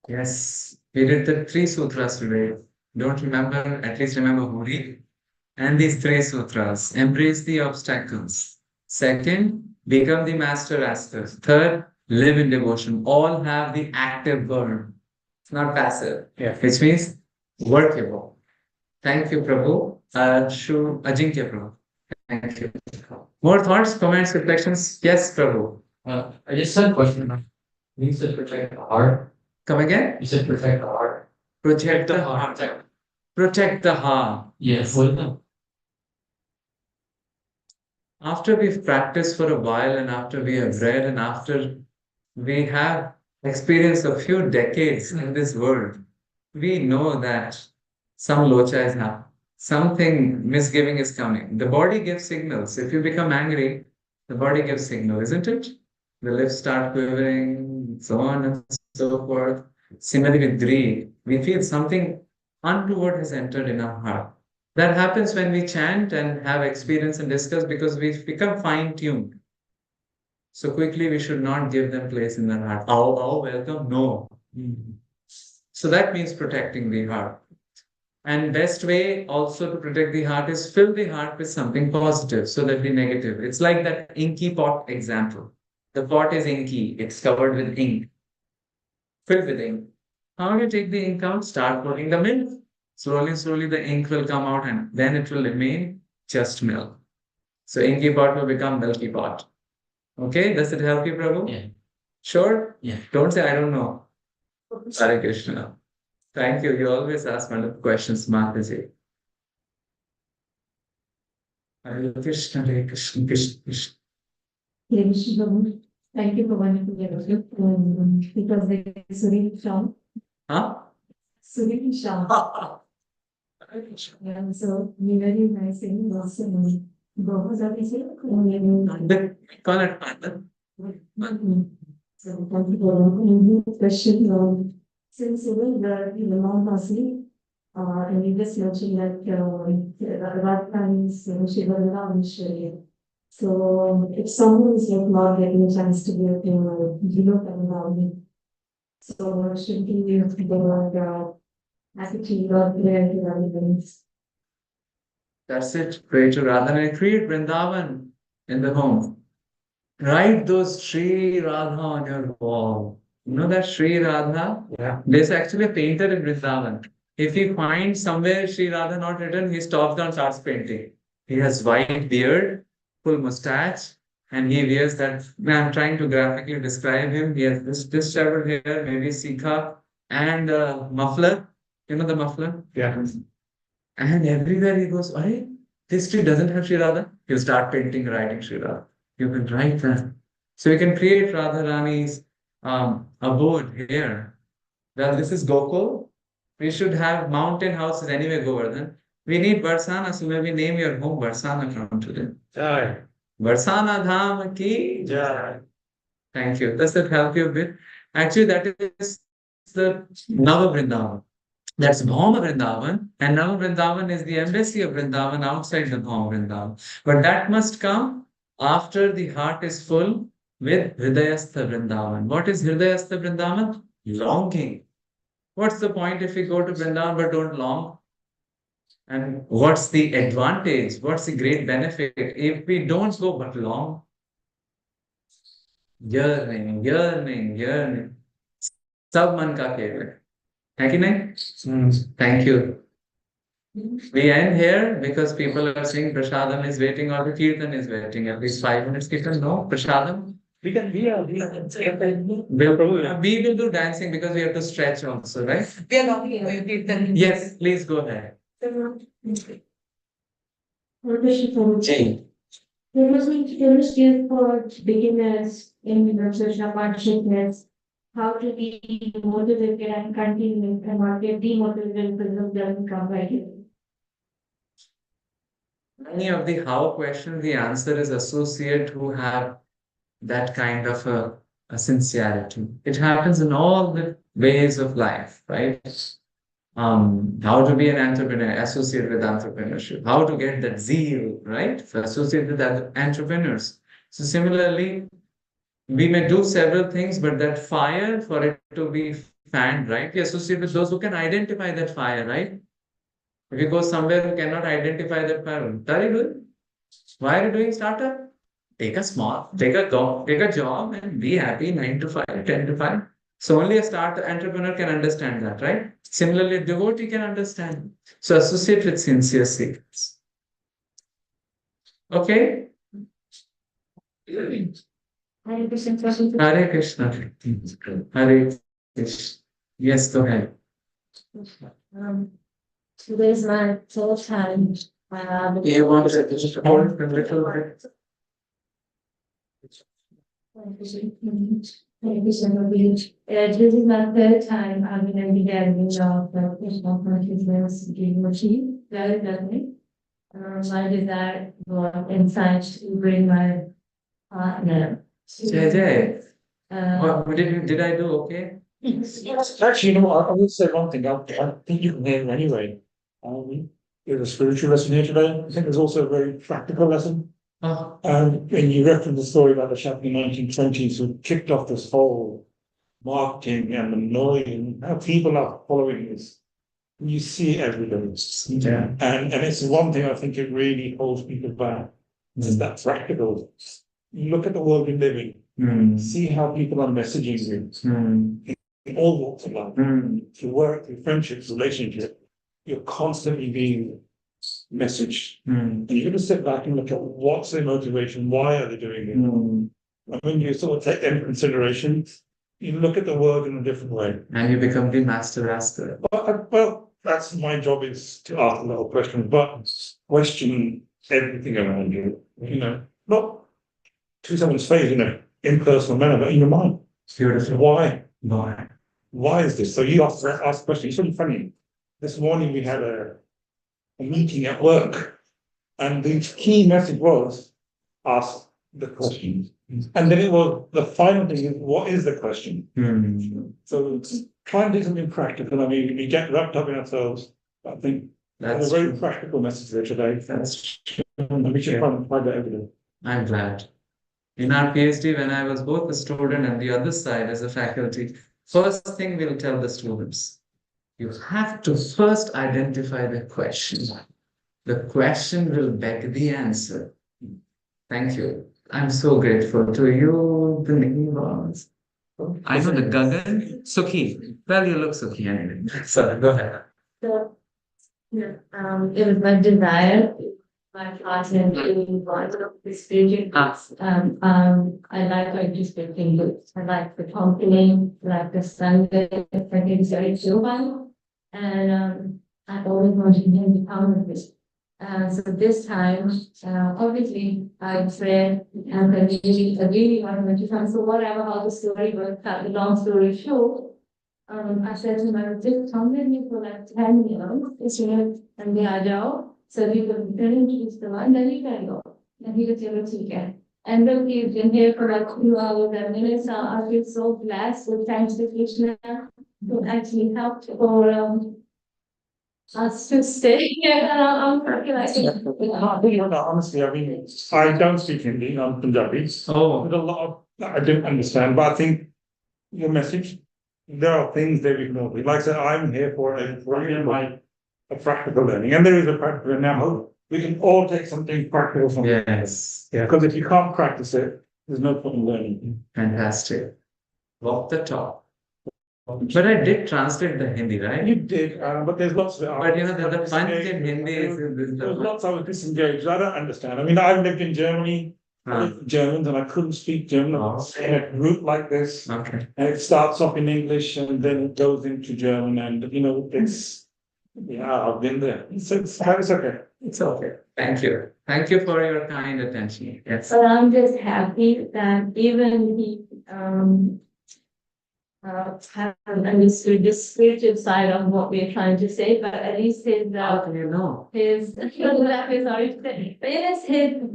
Yes, we did the three sutras today. Don't remember, at least remember Hori. And these three sutras embrace the obstacles. Second, become the master asker. Third, live in devotion. All have the active verb. It's not passive, Yeah. which means workable. Thank you, Prabhu. Ajinkya Prabhu. Thank you. More thoughts, comments, reflections? Yes, Prabhu. I just had a question. You said protect the heart. Come again? You said protect the heart. Protect the heart. Protect the heart. Yes. What is that? After we've practiced for a while and after we have read and after we have experienced a few decades in this world, we know that some locha is happening. Something misgiving is coming. The body gives signals. If you become angry, the body gives signal, isn't it? The lips start quivering, so on and so forth. Similarly with greed, we feel something untoward has entered in our heart. That happens when we chant and have experience and discuss because we've become fine-tuned. So quickly we should not give them place in the heart. Oh, welcome. No. So that means protecting the heart. And best way also to protect the heart is fill the heart with something positive so that the negative. It's like that inky pot example. The pot is inky, it's covered with ink, filled with ink. How do you take the ink out? Start pouring the milk. Slowly, the ink will come out and then it will remain just milk. So inky pot will become milky pot. Okay, does it help you, Prabhu? Yeah. Sure? Yeah. Don't say I don't know. Hare Krishna. Thank you. You always ask wonderful questions, Mataji. Hare Krishna, Hare Krishna, Krishna Krishna. Thank you for wonderful leadership. Because there is Suril Shah. Huh? Suril Shah. And so we very nice in Boston. Both of us here. Call it Panda. So thank you for the question. Since the mom was and you just mentioned that Radha is Shiva and Shri. So if someone is like not getting a chance to get below, so should be the attitude or prayer to relevance. That's it. Pray to Radha and create Vrindavan in the home. Write those Sri Radha on your wall. You know that Sri Radha? Yeah. There's actually a painter in Vrindavan. If he finds somewhere Sri Radha not written, he stops down, starts painting. He has white beard, full mustache, and he wears that. I'm trying to graphically describe him. He has this disheveled hair, maybe sikha, and muffler. You know the muffler? Yeah. And everywhere he goes, "Aye, this tree doesn't have Sri Radha." He'll start painting, writing Sri Radha. You can write that. So you can create Radha Rani's abode here. Well, this is Gokul. We should have mountain houses anyway, Govardhan. We need Barsana, so maybe name your home Barsana from today. Jai. Barsana Dham ki. Jai. Thank you. Does that help you a bit? Actually, that is the Nava Vrindavan. That's Bhauma Vrindavan, and Nava Vrindavan is the embassy of Vrindavan outside the Bhauma Vrindavan. But that must come after the heart is full with Hridayastha Vrindavan. What is Hridayastha Vrindavan? Longing. What's the point if we go to Vrindavan but don't long? And what's the advantage? What's the great benefit if we don't go but long? Yearning. सब मन का खेल है कि नहीं? Thank you. We end here because people are saying Prasadam is waiting or the Kirtan is waiting. At least 5 minutes Kirtan. No, Prasadam. We can We will do dancing because we have to stretch also, right? We are talking about Kirtan. Yes, please go ahead. Jane. There must be skills for beginners in the social partnerships, how to be motivated and continue and not get demotivated because of doesn't come right away. Many of the how questions, the answer is associate who have that kind of a sincerity. It happens in all the ways of life, right? How to be an entrepreneur, associate with entrepreneurship, how to get that zeal, right? So associate with other entrepreneurs. So similarly, we may do several things, but that fire for it to be fanned, right? We associate with those who can identify that fire, right? If you go somewhere who cannot identify that fire, what are you doing? Why are you doing startup? Take a job and be happy 9 to 5, 10 to 5. So only a startup entrepreneur can understand that, right? Similarly, a devotee can understand. So associate with sincere seekers. Okay? Hare Krishna. Hare Krishna. Hare Krishna. Yes, go ahead. Today is my third time. You want to just hold a little bit? This is my third time I'm in the gathering of the Krishna consciousness devotea. Very lovely. My desire was inside to bring my partner. Jai Jai. Uh, Did I do okay? Actually, I will say one thing. I think you can hear it anyway. It's a spiritual lesson here today. I think there's also a very practical lesson. Oh, And you referenced the story about the chap in the 1920s who kicked off this whole marketing and the noise and how people are following this. You see evidence. yeah. And it's one thing I think it really holds people back. Is that practical. You look at the world we live in, see how people are messaging you in all walks of life. Through work, through friendships, relationships, you're constantly being messaged. And you're going to sit back and look at what's their motivation, why are they doing it? And when you sort of take them into consideration, you look at the world in a different way. And you become the master asker. Well, that's my job, is to ask a little question, but question everything around you, not to someone's face in an impersonal manner, but in your mind. Beautiful. Why? Why? Why is this? So you ask questions. It's really funny. This morning we had a meeting at work, and the key message was ask the question. And then it was the final thing is, what is the question? So try and do something practical. I mean, we get wrapped up in ourselves. I think That's a very true. practical message there today. That's true. And we should try and apply that every day. I'm glad. In our PhD, when I was both a student and the other side as a faculty, first thing we'll tell the students, you have to first identify the question. The question will beg the answer. Thank you. I'm so grateful to you. The name was. I know the Gagan. Sukhi. Well, you look Sukhi anyway. So go ahead. So, it was my desire, my partner to want to spiritual path. I like participating groups. I like the company, like the Sunday, I think it's very chill. And I always wanted him to come with this. So this time, obviously, I prayed and I really wanted to come. So whatever how the story worked out, the long story short, I said to him, just come with me for like 10 years, and they are down. So we will introduce the one, then you can go. And he was able to get. And then we've been here for like 2 hours and minutes. I feel so blessed with thanks to Krishna who actually helped for us to stay here. And I'm Honestly, I mean, I don't speak Hindi, I'm Punjabi. Oh, There's a lot of that I didn't understand, but I think your message, there are things that we can all be. Like I said, I'm here for a practical learning, and there is a practical now. We can all take something practical from it. yes. Because if you can't practice it, there's no point in learning. Fantastic. Walk the talk. But I did translate the Hindi, right? You did, but there's lots of. But the punch in Hindi is There's lots of disengaged. I don't understand. I mean, I've lived in Germany. I lived with Germans, and I couldn't speak German. In a group like this, Okay. and it starts off in English and then it goes into German, and it's I've been there. It's okay. It's okay. Thank you. Thank you for your kind attention. Yes. But I'm just happy that even he, have understood the spiritual side of what we're trying to say, but at least his, How can you know? his, sorry to say, but yes, him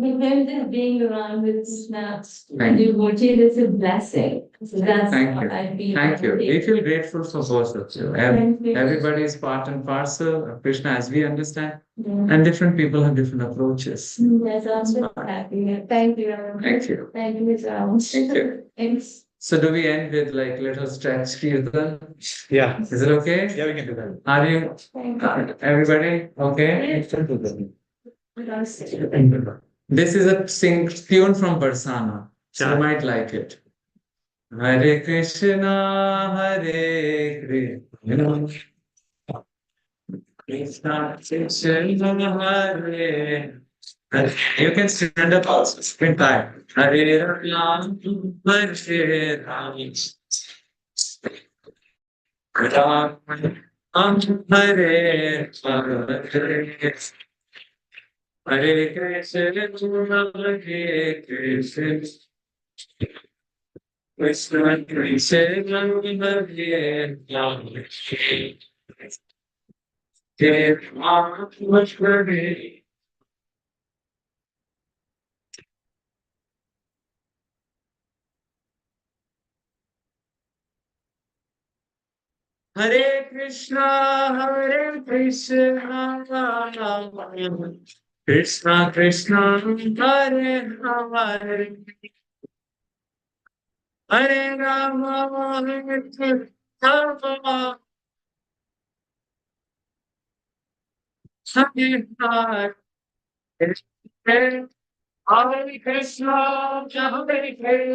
being around with Krishna, Thank you. devotee is a blessing. So that's Thank what you. I feel. Thank you. We feel grateful for both of you. Thank you. Everybody is part and parcel of Krishna as we understand, Yeah. and different people have different approaches. Yes, I'm so happy. Thank you. Thank you. Thank you, Mr. Ramos. Thank you. Thanks. So do we end with like little stretch kirtan? Yeah. Is it okay? Yeah, we can do that. Are you Thank you. everybody okay? Yes. This is a tune from Barsana, so you might like it. Hare Krishna, Hare Krishna, Krishna Krishna, Hare. You can stand up also, spin time. Hare Ram, Hare Ram, Ram Hare Hare. Hare Krishna, Hare Krishna, Krishna Krishna, Hare Rama, Hare Rama, Hare. Hare Krishna, Hare Krishna, Krishna Krishna, Hare Hare. Hare Rama, Hare Rama, Hare Hare. Hare Krishna, Hare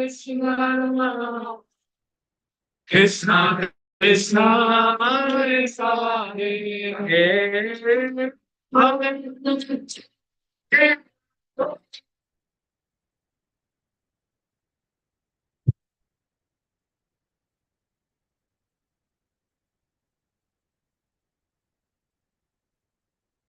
Krishna, Krishna Krishna, Hare Hare, Hare Hare.